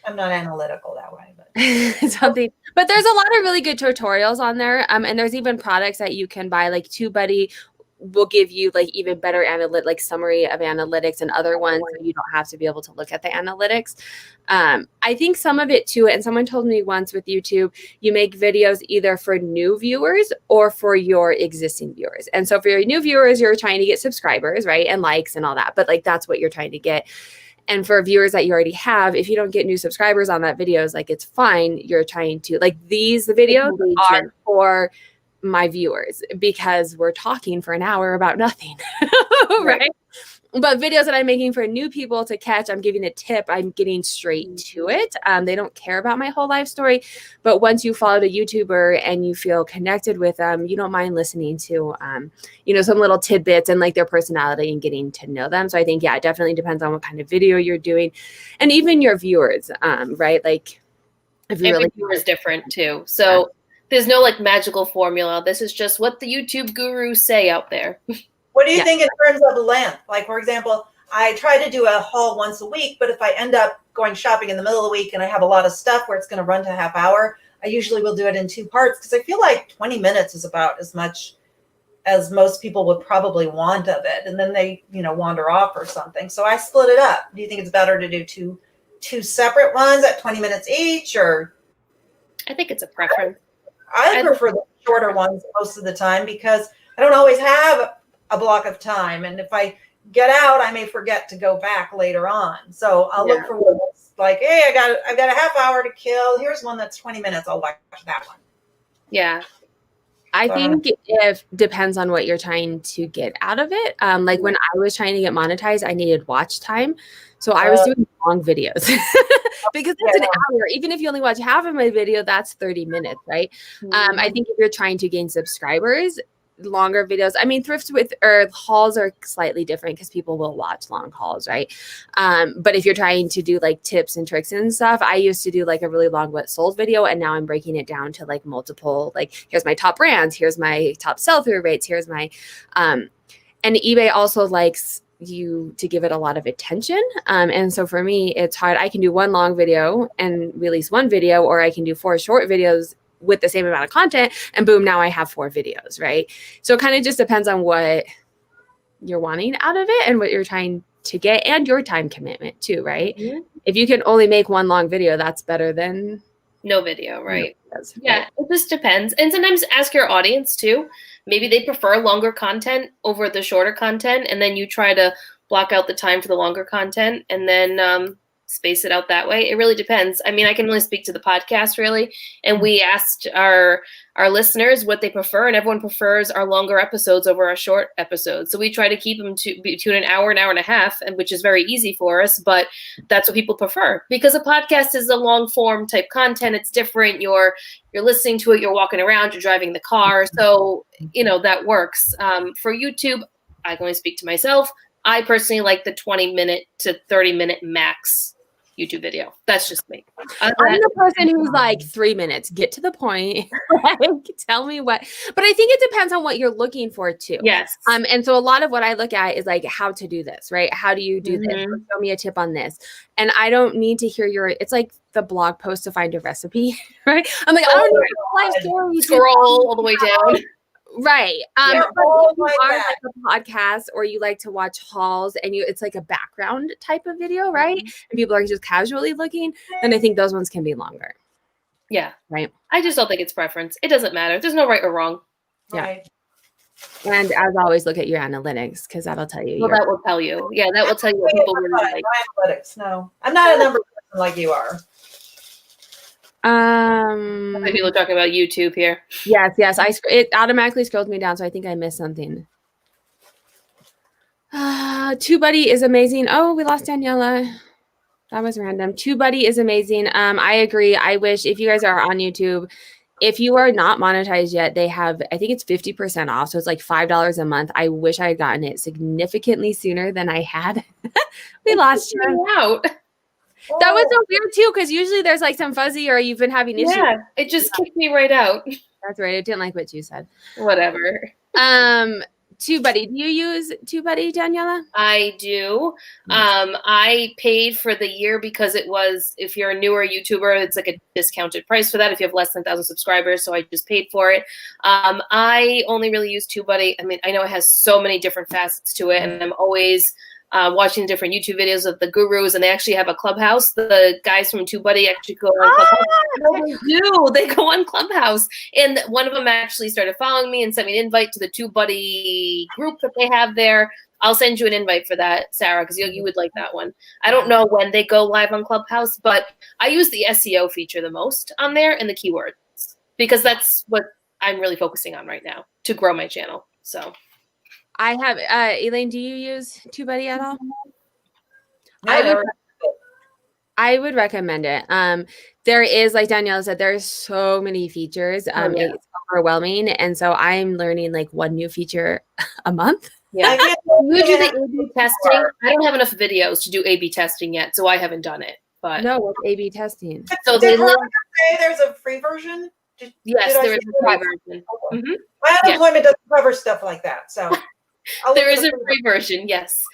I'm not analytical that way, but something. But there's a lot of really good tutorials on there. And there's even products that you can buy, like TubeBuddy will give you like even better like summary of analytics, and other ones so you don't have to be able to look at the analytics. I think some of it too, and someone told me once with YouTube, you make videos either for new viewers or for your existing viewers. And so for your new viewers, you're trying to get subscribers, right? And likes and all that. But like that's what you're trying to get. And for viewers that you already have, if you don't get new subscribers on that videos, like it's fine. You're trying to like the videos are for my viewers because we're talking for an hour about nothing, right? But videos that I'm making for new people to catch, I'm giving a tip. I'm getting straight to it. They don't care about my whole life story. But once you follow a YouTuber and you feel connected with them, you don't mind listening to, some little tidbits and like their personality and getting to know them. So I think, it definitely depends on what kind of video you're doing, and even your viewers, right? Like if you every viewer is different too. So there's no like magical formula. This is just what the YouTube gurus say out there. What do you think in terms of length? Like, for example, I try to do a haul once a week, but if I end up going shopping in the middle of the week and I have a lot of stuff where it's going to run to half hour, I usually will do it in 2 parts because I feel like 20 minutes is about as much as most people would probably want of it. And then they, wander off or something. So I split it up. Do you think it's better to do two separate ones at 20 minutes each, or? I think it's a preference. I prefer the shorter ones most of the time because I don't always have a block of time. And if I get out, I may forget to go back later on. So I'll look for one that's like, hey, I've got a half hour to kill. Here's one that's 20 minutes. I'll watch that one. Yeah. I think it depends on what you're trying to get out of it. Like when I was trying to get monetized, I needed watch time. So I was doing long videos because it's an hour. Even if you only watch half of my video, that's 30 minutes, right? I think if you're trying to gain subscribers, longer videos. I mean, thrifts or hauls are slightly different because people will watch long hauls, right? But if you're trying to do like tips and tricks and stuff, I used to do like a really long what sold video, and now I'm breaking it down to like multiple, like here's my top brands, here's my top sell-through rates, here's my, and eBay also likes you to give it a lot of attention. And so for me, it's hard. I can do one long video and release one video, or I can do 4 short videos with the same amount of content, and boom, now I have 4 videos, right? So it kind of just depends on what you're wanting out of it and what you're trying to get, and your time commitment too, right? Mm-hmm. If you can only make one long video, that's better than no video, right? Yeah, it just depends. And sometimes ask your audience too. Maybe they prefer longer content over the shorter content, and then you try to block out the time for the longer content, and then space it out that way. It really depends. I mean, I can only speak to the podcast really. And we asked our listeners what they prefer, and everyone prefers our longer episodes over our short episodes. So we try to keep them to between an hour and a half, and which is very easy for us, but that's what people prefer because a podcast is a long form type content. It's different. You're listening to it, you're walking around, you're driving the car. So, that works. For YouTube, I can only speak to myself. I personally like the 20-minute to 30-minute max YouTube video. That's just me. I'm the person who's like 3 minutes, get to the point. Like, tell me what, but I think it depends on what you're looking for too. Yes. And so a lot of what I look at is like how to do this, right? How do you do this? Show me a tip on this. And I don't need to hear it's like the blog post to find a recipe, right? I'm like, I don't need a life story. Scroll all the way down. Right. But if you are like a podcast, or you like to watch hauls and it's like a background type of video, right? And people are just casually looking, then I think those ones can be longer. Yeah. Right. I just don't think it's preference. It doesn't matter. There's no right or wrong. Right. Yeah. And as always, look at your analytics because that'll tell you. Well, that will tell you. Yeah, that will tell you what people really like. Analytics. No, I'm not a number person like you are. People are talking about YouTube here. Yes. It automatically scrolled me down, so I think I missed something. TubeBuddy is amazing. Oh, we lost Daniela. That was random. TubeBuddy is amazing. I agree. I wish if you guys are on YouTube, if you are not monetized yet, they have, I think it's 50% off. So it's like $5 a month. I wish I had gotten it significantly sooner than I had. We lost you out. That was so weird too, because usually there's like some fuzzy or you've been having issues. Yeah, it just kicked me right out. That's right. I didn't like what you said. Whatever. TubeBuddy. Do you use TubeBuddy, Daniela? I do. I paid for the year because it was, if you're a newer YouTuber, it's like a discounted price for that if you have less than 1,000 subscribers. So I just paid for it. I only really use TubeBuddy. I mean, I know it has so many different facets to it, and I'm always watching different YouTube videos of the gurus, and they actually have a Clubhouse. The guys from TubeBuddy actually go on Clubhouse. They go on Clubhouse, and one of them actually started following me and sent me an invite to the TubeBuddy group that they have there. I'll send you an invite for that, Sarah, because you would like that one. I don't know when they go live on Clubhouse, but I use the SEO feature the most on there and the keywords, because that's what I'm really focusing on right now to grow my channel. So I have, Elaine, do you use TubeBuddy at all? No, I would recommend it. There is, like Daniela said, there's so many features. It's overwhelming. And so I'm learning like one new feature a month. Yeah. You do the A/B testing. I don't have enough videos to do A/B testing yet, so I haven't done it. But no, what's A/B testing? So did Veronica say there's a free version? Yes, there is a free version. Mm-hmm. My unemployment doesn't cover stuff like that, so there is a free version. Yes.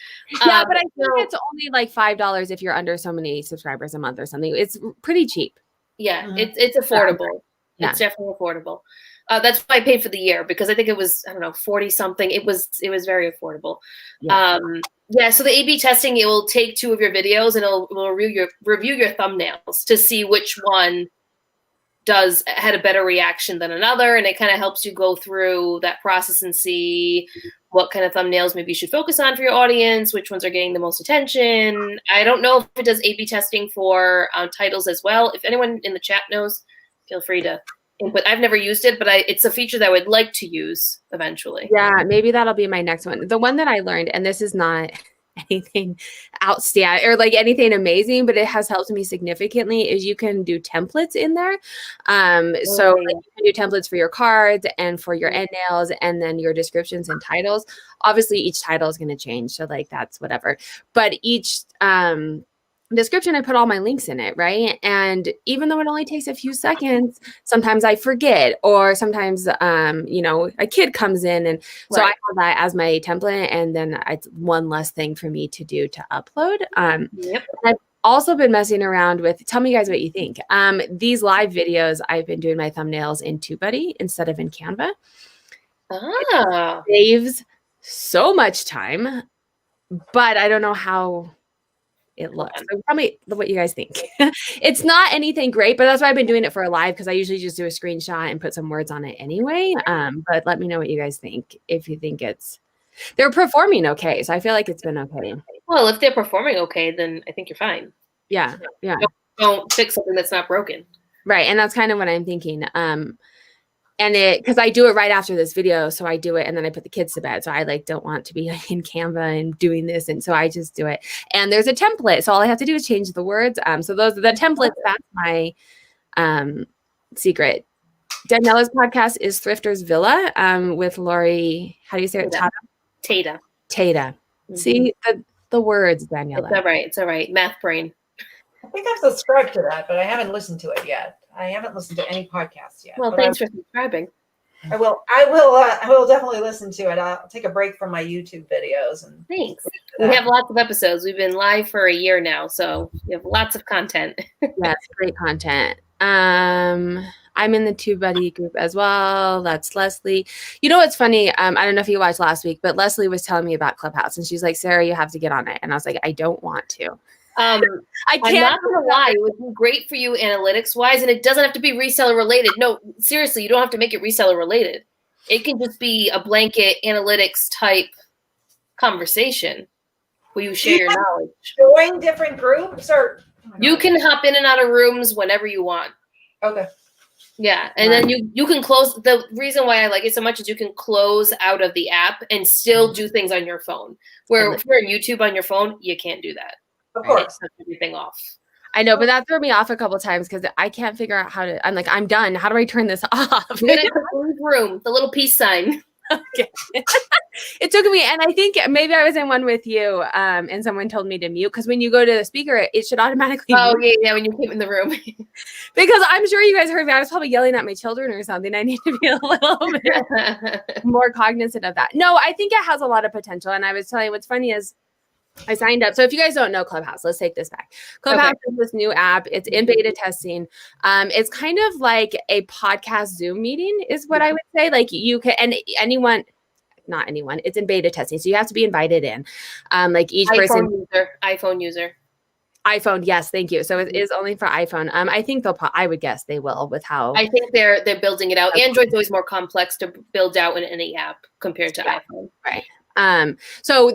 Yeah, but I think it's only like $5 if you're under so many subscribers a month or something. It's pretty cheap. Yeah, it's affordable. Yeah. It's definitely affordable. That's why I paid for the year, because I think it was, I don't know, 40 something. It was very affordable. Yeah. So the A/B testing, it will take 2 of your videos and it will review your thumbnails to see which one had a better reaction than another, and it kind of helps you go through that process and see what kind of thumbnails maybe you should focus on for your audience, which ones are getting the most attention. I don't know if it does A/B testing for titles as well. If anyone in the chat knows, feel free to input. I've never used it, but it's a feature that I would like to use eventually. Yeah, maybe that'll be my next one. The one that I learned, and this is not anything outstanding or like anything amazing, but it has helped me significantly, is you can do templates in there. So like, you can do templates for your cards and for your end nails and then your descriptions and titles. Obviously each title is going to change, so like that's whatever, but each description, I put all my links in it, right? And even though it only takes a few seconds, sometimes I forget, or sometimes a kid comes in, and so I have that as my template, and then it's one less thing for me to do to upload. I've also been messing around with, tell me guys what you think. These live videos, I've been doing my thumbnails in TubeBuddy instead of in Canva. It saves so much time, but I don't know how it looks. So tell me what you guys think. It's not anything great, but that's why I've been doing it for a live, because I usually just do a screenshot and put some words on it anyway. But let me know what you guys think. If you think they're performing okay, so I feel like it's been okay. Well, if they're performing okay, then I think you're fine. Yeah. Don't fix something that's not broken. Right, and that's kind of what I'm thinking. And because I do it right after this video, so I do it and then I put the kids to bed. So I don't want to be in Canva and doing this, and so I just do it. And there's a template, so all I have to do is change the words. So those are the templates. That's my secret. Daniela's podcast is Thrifter's Villa with Lori. How do you say it? Tata. Mm-hmm. See the words, Daniela. It's all right. Math brain. I think I've subscribed to that, but I haven't listened to it yet. I haven't listened to any podcasts yet. Well, thanks for subscribing. I will definitely listen to it. I'll take a break from my YouTube videos. And thanks. We have lots of episodes. We've been live for a year now, so we have lots of content. Yes, great content. I'm in the TubeBuddy group as well. That's Leslie. You know what's funny? I don't know if you watched last week, but Leslie was telling me about Clubhouse, and she's like, "Sarah, you have to get on it." And I was like, "I don't want to." I can't. I'm not gonna lie, it would be great for you analytics wise, and it doesn't have to be reseller related. No, seriously, you don't have to make it reseller related. It can just be a blanket analytics type conversation where you share your knowledge. Join different groups, or you can hop in and out of rooms whenever you want. Okay. Yeah, and then you can close. The reason why I like it so much is you can close out of the app and still do things on your phone. Where if you're on YouTube on your phone, you can't do that. Of course. Shut everything off. I know, but that threw me off a couple times because I can't figure out how to. I'm like, I'm done. How do I turn this off? You're gonna leave room, the little peace sign. Okay. It took me, and I think maybe I was in one with you, and someone told me to mute because when you go to the speaker, it should automatically. Oh mute. yeah, when you came in the room. Because I'm sure you guys heard me. I was probably yelling at my children or something. I need to be a little bit more cognizant of that. No, I think it has a lot of potential. And I was telling you, what's funny is I signed up. So if you guys don't know Clubhouse, let's take this back. Clubhouse is this new app. It's in beta testing. It's kind of like a podcast Zoom meeting is what I would say. Like you can, and anyone, not anyone, it's in beta testing. So you have to be invited in. Like each iPhone user. iPhone, yes, thank you. So it is only for iPhone. I think I would guess they will with how. I think they're building it out. Android's always more complex to build out in any app compared to iPhone. Right. So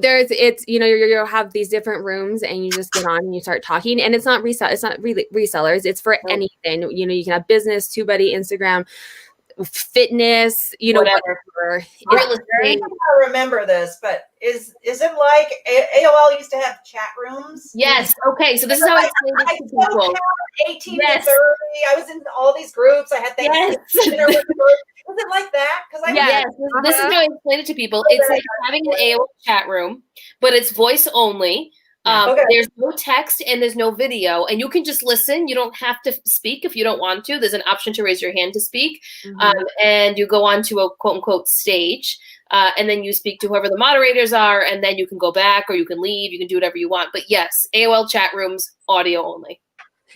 you'll have these different rooms and you just get on and you start talking, and it's not really resellers. It's for anything. You can have business, TubeBuddy, Instagram, fitness, whatever. I remember this, but is it like AOL used to have chat rooms? Yes. Okay. So this is how I explained it to people. 18 to 30. I was in all these groups. I had things. Yes. Was it like that? Yes. This is how I explain it to people. It's like having an AOL chat room, but it's voice only. There's no text and there's no video, and you can just listen. You don't have to speak if you don't want to. There's an option to raise your hand to speak, and you go on to a quote unquote stage, and then you speak to whoever the moderators are, and then you can go back or you can leave. You can do whatever you want. But yes, AOL chat rooms, audio only.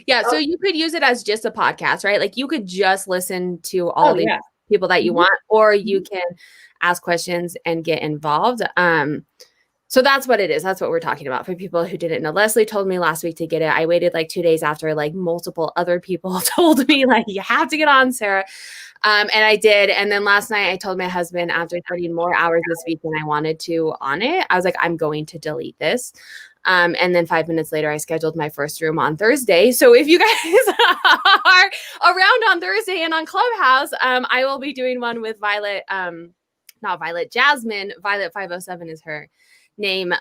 Yeah, so you could use it as just a podcast, right? Like you could just listen to all the people that you want, or you can ask questions and get involved. So that's what it is. That's what we're talking about for people who didn't know. Leslie told me last week to get it. I waited like 2 days after like multiple other people told me like, you have to get on, Sarah. And I did. And then last night I told my husband after putting more hours this week than I wanted to on it, I was like, I'm going to delete this. And then 5 minutes later, I scheduled my first room on Thursday. So if you guys are around on Thursday and on Clubhouse, I will be doing one with Jasmine. Violet 507 is her name.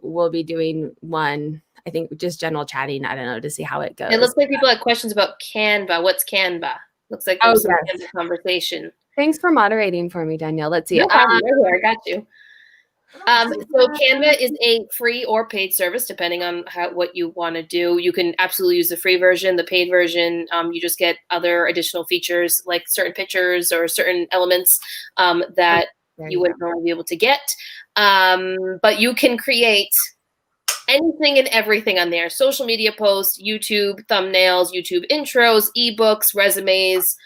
We'll be doing one, I think just general chatting. I don't know, to see how it goes. It looks like people have questions about Canva. What's Canva? Looks like there's some Canva conversation. Thanks for moderating for me, Danielle. Let's see. No problem. I got you. So Canva is a free or paid service, depending on what you want to do. You can absolutely use the free version. The paid version, you just get other additional features like certain pictures or certain elements that you wouldn't normally be able to get. But you can create anything and everything on there. Social media posts, YouTube thumbnails, YouTube intros, ebooks, resumes,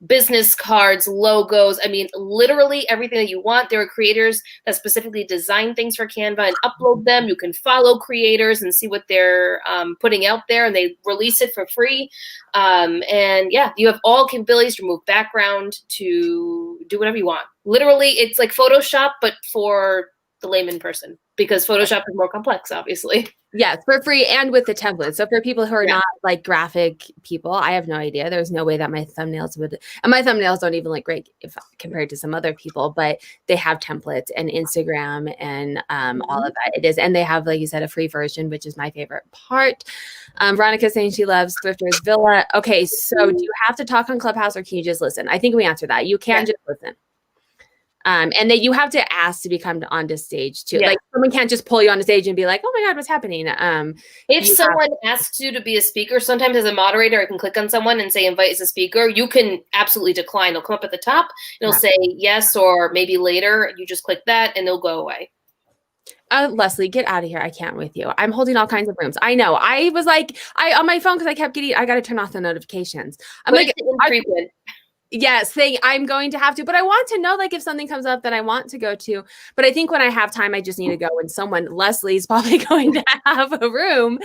business cards, logos. I mean, literally everything that you want. There are creators that specifically design things for Canva and upload them. You can follow creators and see what they're putting out there, and they release it for free. And yeah, you have all capabilities to remove background, to do whatever you want. Literally, it's like Photoshop, but for the layman person, because Photoshop is more complex, obviously. Yes, for free and with the templates. So for people who are not like graphic people, I have no idea. There's no way that my thumbnails would, and my thumbnails don't even look great if compared to some other people, but they have templates and Instagram and all of that. It is, and they have, like you said, a free version, which is my favorite part. Veronica's saying she loves Thrifter's Villa. Okay, so do you have to talk on Clubhouse or can you just listen? I think we answered that. You can just listen. And that you have to ask to become onto stage too. Like someone can't just pull you on the stage and be like, oh my God, what's happening? If someone asks you to be a speaker, sometimes as a moderator, I can click on someone and say, invite as a speaker. You can absolutely decline. It'll come up at the top and it'll say yes, or maybe later. You just click that and it'll go away. Leslie, get out of here. I can't with you. I'm holding all kinds of rooms. I know. I was like, on my phone, because I kept I got to turn off the notifications. I'm like, yes, I'm going to have to, but I want to know, like, if something comes up that I want to go to. But I think when I have time, I just need to go. And Leslie's probably going to have a room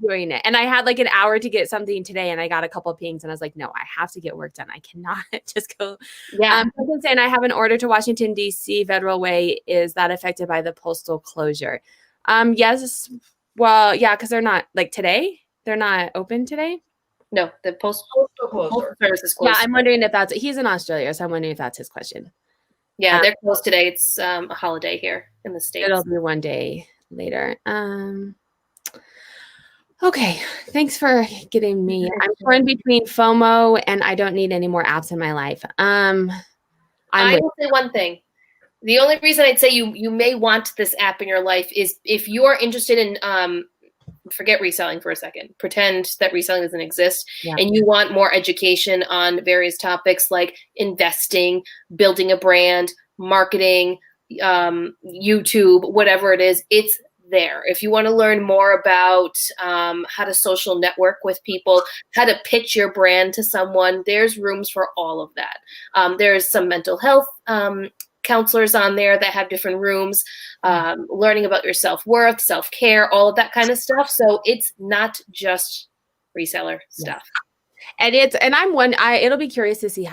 doing it. And I had like an hour to get something today, and I got a couple of pings, and I was like, no, I have to get work done. I cannot just go. Yeah. I've been saying I have an order to Washington, D.C. Federal Way. Is that affected by the postal closure? Yes. Well, yeah, because they're not like today. They're not open today. No, the Postal postal closure. service is Yeah, closed. I'm wondering if he's in Australia, so I'm wondering if that's his question. Yeah, they're closed today. It's a holiday here in the States. It'll be one day later. Okay, thanks for getting me. I'm torn between FOMO and I don't need any more apps in my life. I will say one thing. The only reason I'd say you may want this app in your life is if you're interested in forget reselling for a second. Pretend that reselling doesn't exist, and you want more education on various topics like investing, building a brand, marketing, YouTube, whatever it is. It's there. If you want to learn more about how to social network with people, how to pitch your brand to someone, there's rooms for all of that. There's some mental health counselors on there that have different rooms, learning about your self-worth, self-care, all of that kind of stuff. So it's not just reseller stuff. And it'll be curious to see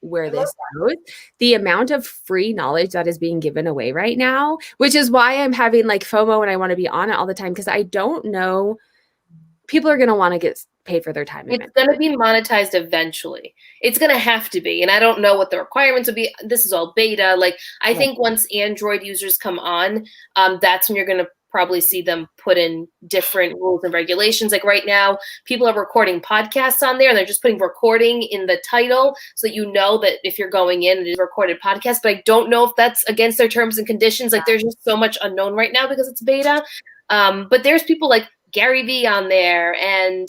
where this goes. The amount of free knowledge that is being given away right now, which is why I'm having like FOMO and I want to be on it all the time, because I don't know, people are going to want to get paid for their time. It's going to be monetized eventually. It's going to have to be. And I don't know what the requirements would be. This is all beta. Like, I think once Android users come on, that's when you're going to probably see them put in different rules and regulations. Like right now, people are recording podcasts on there and they're just putting recording in the title so that you know that if you're going in, it is a recorded podcast. But I don't know if that's against their terms and conditions. Like there's just so much unknown right now because it's beta. But there's people like Gary Vee on there and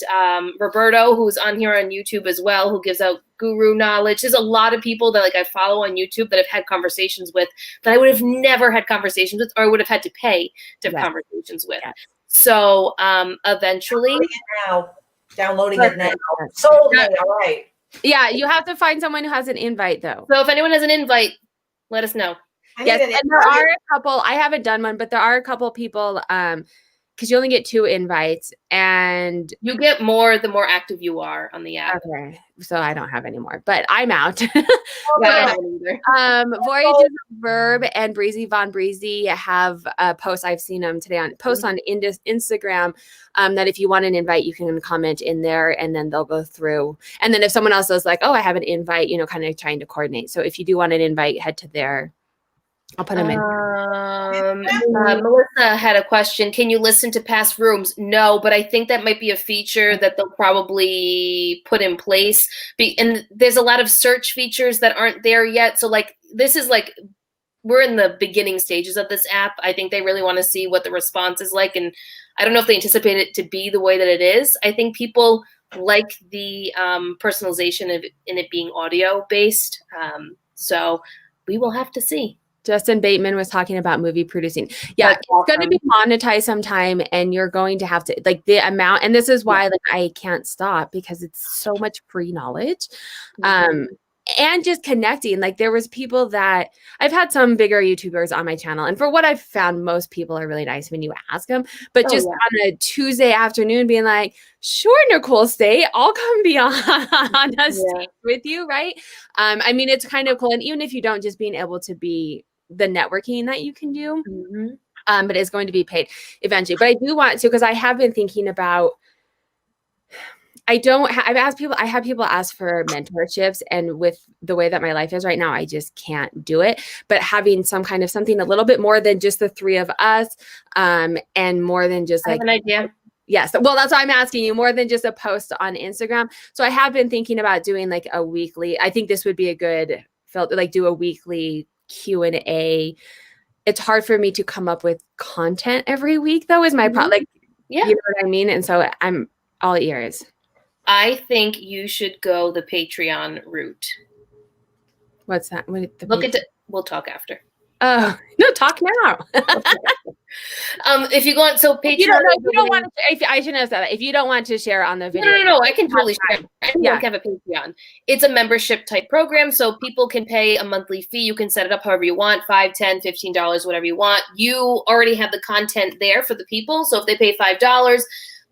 Roberto, who's on here on YouTube as well, who gives out guru knowledge. There's a lot of people that like I follow on YouTube that I've had conversations with that I would have never had conversations with, or I would have had to pay to have conversations with. So eventually, downloading it now. Sold me, all right. Yeah, you have to find someone who has an invite though. So if anyone has an invite, let us know. Yes, and there are a couple. I haven't done one, but there are a couple people. Because you only get 2 invites, and you get more the more active you are on the app. Okay, so I don't have any more, but I'm out. Voyages of Verb and Breezy Von Breezy have a post. I've seen them today on Instagram. That if you want an invite, you can comment in there, and then they'll go through. And then if someone else is like, "Oh, I have an invite," kind of trying to coordinate. So if you do want an invite, head to there. I'll put them in. Melissa had a question. Can you listen to past rooms? No, but I think that might be a feature that they'll probably put in place. And there's a lot of search features that aren't there yet. So like, this is like, we're in the beginning stages of this app. I think they really want to see what the response is like. And I don't know if they anticipate it to be the way that it is. I think people like the personalization of in it being audio based. So we will have to see. Justin Bateman was talking about movie producing. Yeah, it's going to be monetized sometime, and you're going to have to like the amount. And this is why like I can't stop, because it's so much free knowledge, and just connecting. Like there was people that I've had some bigger YouTubers on my channel, and for what I've found, most people are really nice when you ask them. But on a Tuesday afternoon, being like, "Sure, Nicole, stay. I'll come be on a stage with you," right? I mean, it's kind of cool, and even if you don't, just being able to be the networking that you can do, but it's going to be paid eventually. But I do want to, because I have been thinking about, I have people ask for mentorships, and with the way that my life is right now, I just can't do it. But having some kind of something a little bit more than just the 3 of us, and more than just like an idea. Yes. Well, that's why I'm asking you, more than just a post on Instagram. So I have been thinking about doing like a weekly, I think this would be a good filter, like do a weekly Q&A. It's hard for me to come up with content every week though, is my problem. Like, you know what I mean? And so I'm all ears. I think you should go the Patreon route. What's that? We'll talk after. Oh, no, talk now. If you go on, so Patreon. You don't want to, I shouldn't have said that. If you don't want to share on the video. No, I can totally share. Anyone can have a Patreon. It's a membership type program, so people can pay a monthly fee. You can set it up however you want, $5, $10, $15, whatever you want. You already have the content there for the people. So if they pay $5,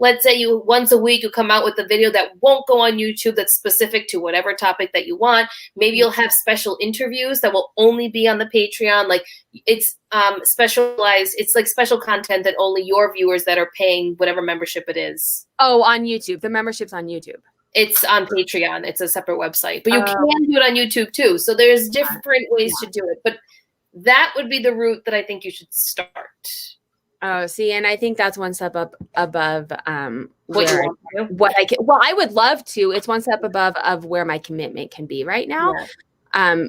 let's say you once a week, you come out with a video that won't go on YouTube that's specific to whatever topic that you want. Maybe you'll have special interviews that will only be on the Patreon. Like it's specialized. It's like special content that only your viewers that are paying whatever membership it is. Oh, on YouTube. The membership's on YouTube. It's on Patreon. It's a separate website, but you can do it on YouTube too. So there's different ways to do it, but that would be the route that I think you should start. Oh, see, and I think that's one step up above What you want to do? what I can. Well, I would love to. It's one step above of where my commitment can be right now. Yeah.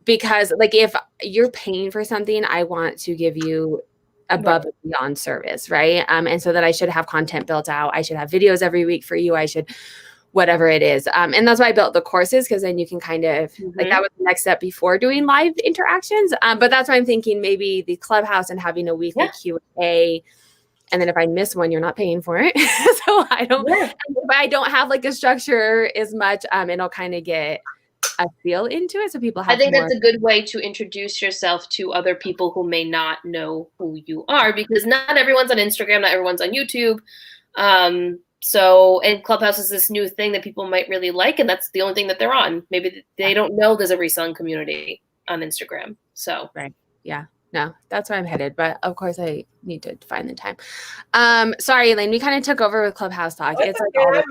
Because like if you're paying for something, I want to give you above and beyond service, right? And so that I should have content built out. I should have videos every week for you. I should whatever it is. And that's why I built the courses, because then you can kind of like that was the next step before doing live interactions. But that's why I'm thinking maybe the Clubhouse and having a weekly Q&A. And then if I miss one, you're not paying for it. So I don't, if I don't have like a structure as much, it'll kind of get a feel into it. So people have I think that's a good way to introduce yourself to other people who may not know who you are, because not everyone's on Instagram, not everyone's on YouTube. So, and Clubhouse is this new thing that people might really like, and that's the only thing that they're on. Maybe they don't know there's a reselling community on Instagram. So, right. Yeah. No, that's where I'm headed. But of course I need to find the time. Sorry, Elaine, we kind of took over with Clubhouse talk. It's okay.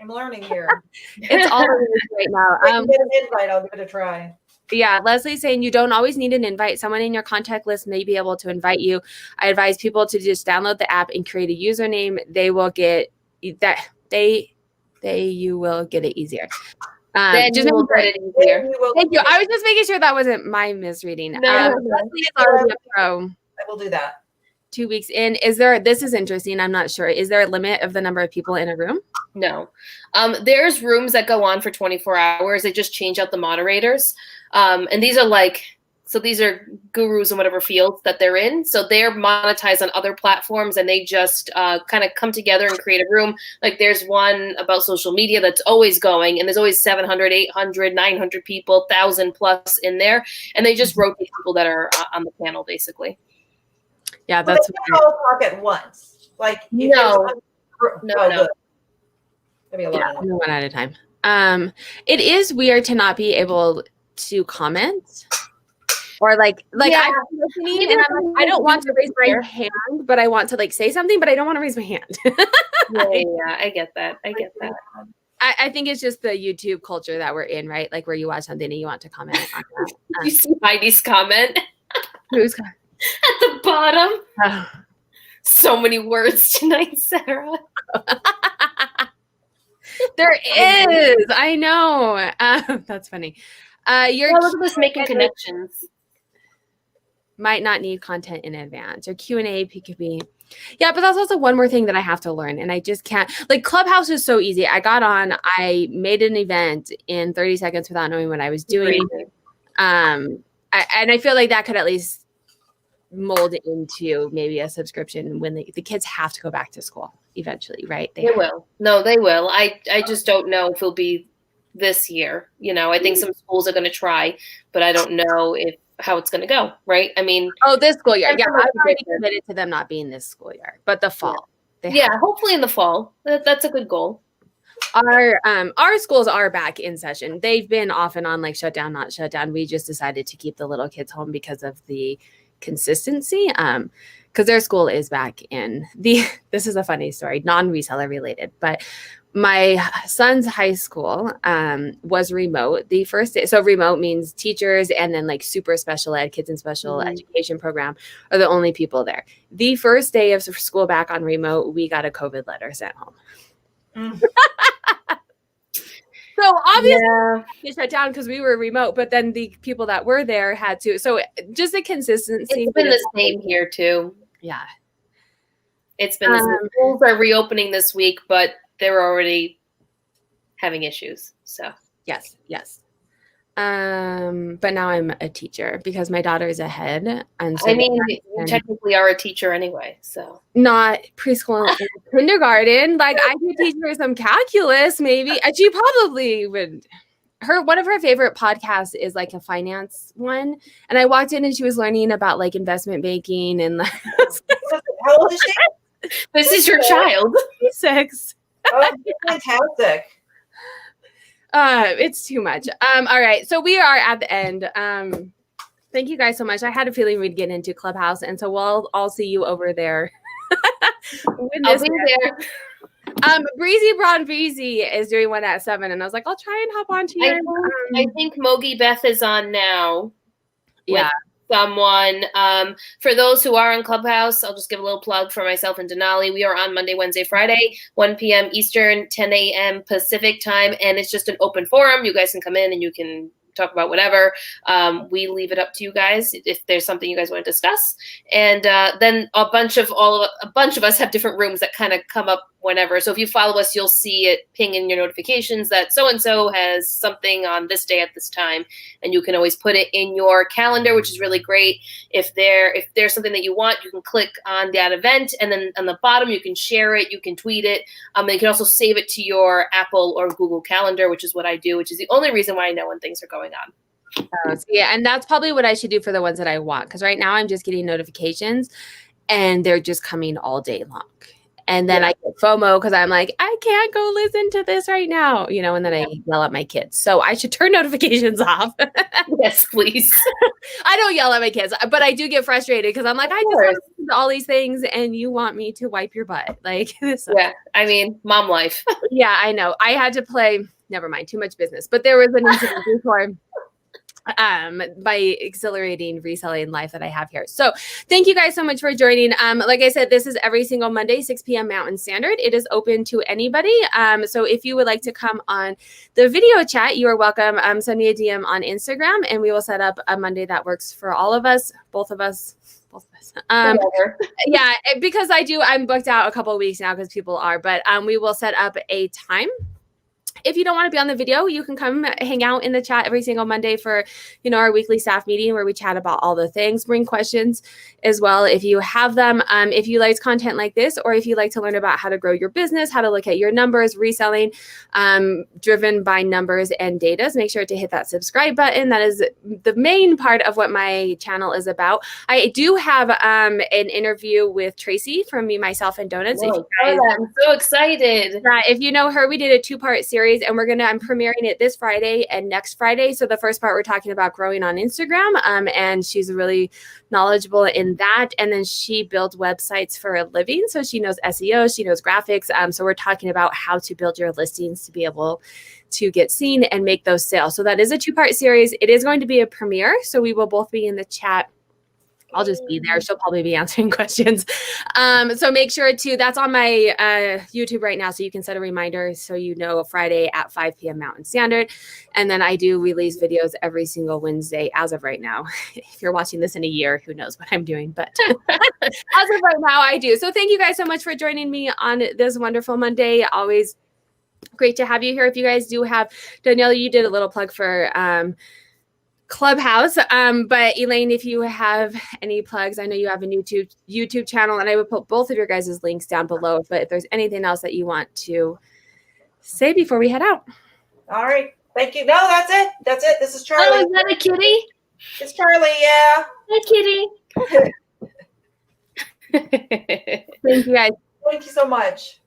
I'm learning here. It's all right now. Get an invite, I'll give it a try. Yeah, Leslie's saying you don't always need an invite. Someone in your contact list may be able to invite you. I advise people to just download the app and create a username. They will get that. You will get it easier. Then you will get it easier. Thank you. I was just making sure that wasn't my misreading. Leslie is already a pro. I will do that. 2 weeks in. This is interesting. I'm not sure. Is there a limit of the number of people in a room? No. There's rooms that go on for 24 hours. They just change out the moderators. And these are gurus in whatever fields that they're in. So they're monetized on other platforms, and they just kind of come together and create a room. Like there's one about social media that's always going, and there's always 700, 800, 900 people, 1,000 plus in there. And they just rotate people that are on the panel, basically. Yeah, that's they can't all talk at once. Like no. Maybe a lot. Yeah, one at a time. It is weird to not be able to comment, or like I'm listening and I'm like, I don't want to raise my hand, but I want to like say something, but I don't want to raise my hand. Yeah, I get that. I think it's just the YouTube culture that we're in, right? Like where you watch something and you want to comment on that. You see Heidi's comment? Who's comment? At the bottom. So many words tonight, Sarah. There is. I know. That's funny. Look at this, making connections. Might not need content in advance, or Q&A could be. Yeah, but that's also one more thing that I have to learn, and I just can't. Like Clubhouse is so easy. I got on, I made an event in 30 seconds without knowing what I was doing. And I feel like that could at least mold into maybe a subscription when the kids have to go back to school eventually, right? They will. No, they will. I just don't know if it'll be this year. I think some schools are going to try, but I don't know how it's going to go, right? I mean, this school year. Yeah, I've already committed to them not being this school year, but the fall. Yeah, hopefully in the fall. That's a good goal. Our schools are back in session. They've been off and on, like shut down, not shut down. We just decided to keep the little kids home because of the consistency, because their school is back in this is a funny story, non-reseller related, but my son's high school was remote the first day. So remote means teachers and then like super special ed, kids in special education program are the only people there. The first day of school back on remote, we got a COVID letter sent home. So obviously it shut down because we were remote, but then the people that were there had to. So just the consistency. It's been the same here too. Yeah. It's been the same. Schools are reopening this week, but they're already having issues. So yes. But now I'm a teacher because my daughter is ahead. And so you technically are a teacher anyway. So not preschool and kindergarten. Like I could teach her some calculus, maybe. She probably would. One of her favorite podcasts is like a finance one. And I walked in and she was learning about like investment banking and like how old is she? This is your child. 6. Oh, fantastic. It's too much. All right. So we are at the end. Thank you guys so much. I had a feeling we'd get into Clubhouse, and so we'll all see you over there. I'll be there. Breezy Brown Breezy is doing one at 7, and I was like, I'll try and hop on to yours. I think Mogi Beth is on now. Yeah. Someone. For those who are on Clubhouse, I'll just give a little plug for myself and Denali. We are on Monday, Wednesday, Friday, 1 p.m. Eastern, 10 a.m. Pacific time, and it's just an open forum. You guys can come in and you can talk about whatever. We leave it up to you guys if there's something you guys want to discuss. And then a bunch of us have different rooms that kind of come up whenever. So if you follow us, you'll see it ping in your notifications that so-and-so has something on this day at this time. And you can always put it in your calendar, which is really great. If there's something that you want, you can click on that event. And then on the bottom, you can share it. You can tweet it. And you can also save it to your Apple or Google Calendar, which is what I do, which is the only reason why I know when things are going on. So yeah, and that's probably what I should do for the ones that I want. Because right now I'm just getting notifications and they're just coming all day long. And then I get FOMO because I'm like, I can't go listen to this right now, and then I yell at my kids. So I should turn notifications off. Yes, please. I don't yell at my kids, but I do get frustrated because I'm like, I just want to listen to all these things and you want me to wipe your butt. Like, yeah, I mean, mom life. Yeah, I know. I had to play, never mind, too much business, but there was an incident before. By exhilarating reselling life that I have here. So thank you guys so much for joining. Like I said, this is every single Monday, 6 p.m. Mountain Standard. It is open to anybody. So if you would like to come on the video chat, you are welcome. Send me a DM on Instagram and we will set up a Monday that works for all of us, both of us. Yeah, because I'm booked out a couple of weeks now because people are, but we will set up a time. If you don't want to be on the video, you can come hang out in the chat every single Monday for, our weekly staff meeting where we chat about all the things, bring questions as well if you have them. If you like content like this, or if you like to learn about how to grow your business, how to look at your numbers, reselling, driven by numbers and data, make sure to hit that subscribe button. That is the main part of what my channel is about. I do have an interview with Tracy from Me, Myself, and Donuts. Whoa, I'm so excited. If you know her, we did a 2-part series. And I'm premiering it this Friday and next Friday. So the first part, we're talking about growing on Instagram. And she's really knowledgeable in that. And then she builds websites for a living. So she knows SEO, she knows graphics. So we're talking about how to build your listings to be able to get seen and make those sales. So that is a 2-part series. It is going to be a premiere. So we will both be in the chat. I'll just be there. She'll probably be answering questions. So make sure that's on my YouTube right now. So you can set a reminder so Friday at 5 p.m. Mountain Standard. And then I do release videos every single Wednesday as of right now. If you're watching this in a year, who knows what I'm doing. But as of right now, I do. So thank you guys so much for joining me on this wonderful Monday. Always great to have you here. If you guys do have, Danielle, you did a little plug for Clubhouse. But Elaine, if you have any plugs, I know you have a YouTube channel, and I would put both of your guys' links down below. But if there's anything else that you want to say before we head out. All right. Thank you. No, that's it. That's it. This is Charlie. Oh, is that a kitty? It's Charlie, yeah. Hi, kitty. Thank you guys. Thank you so much.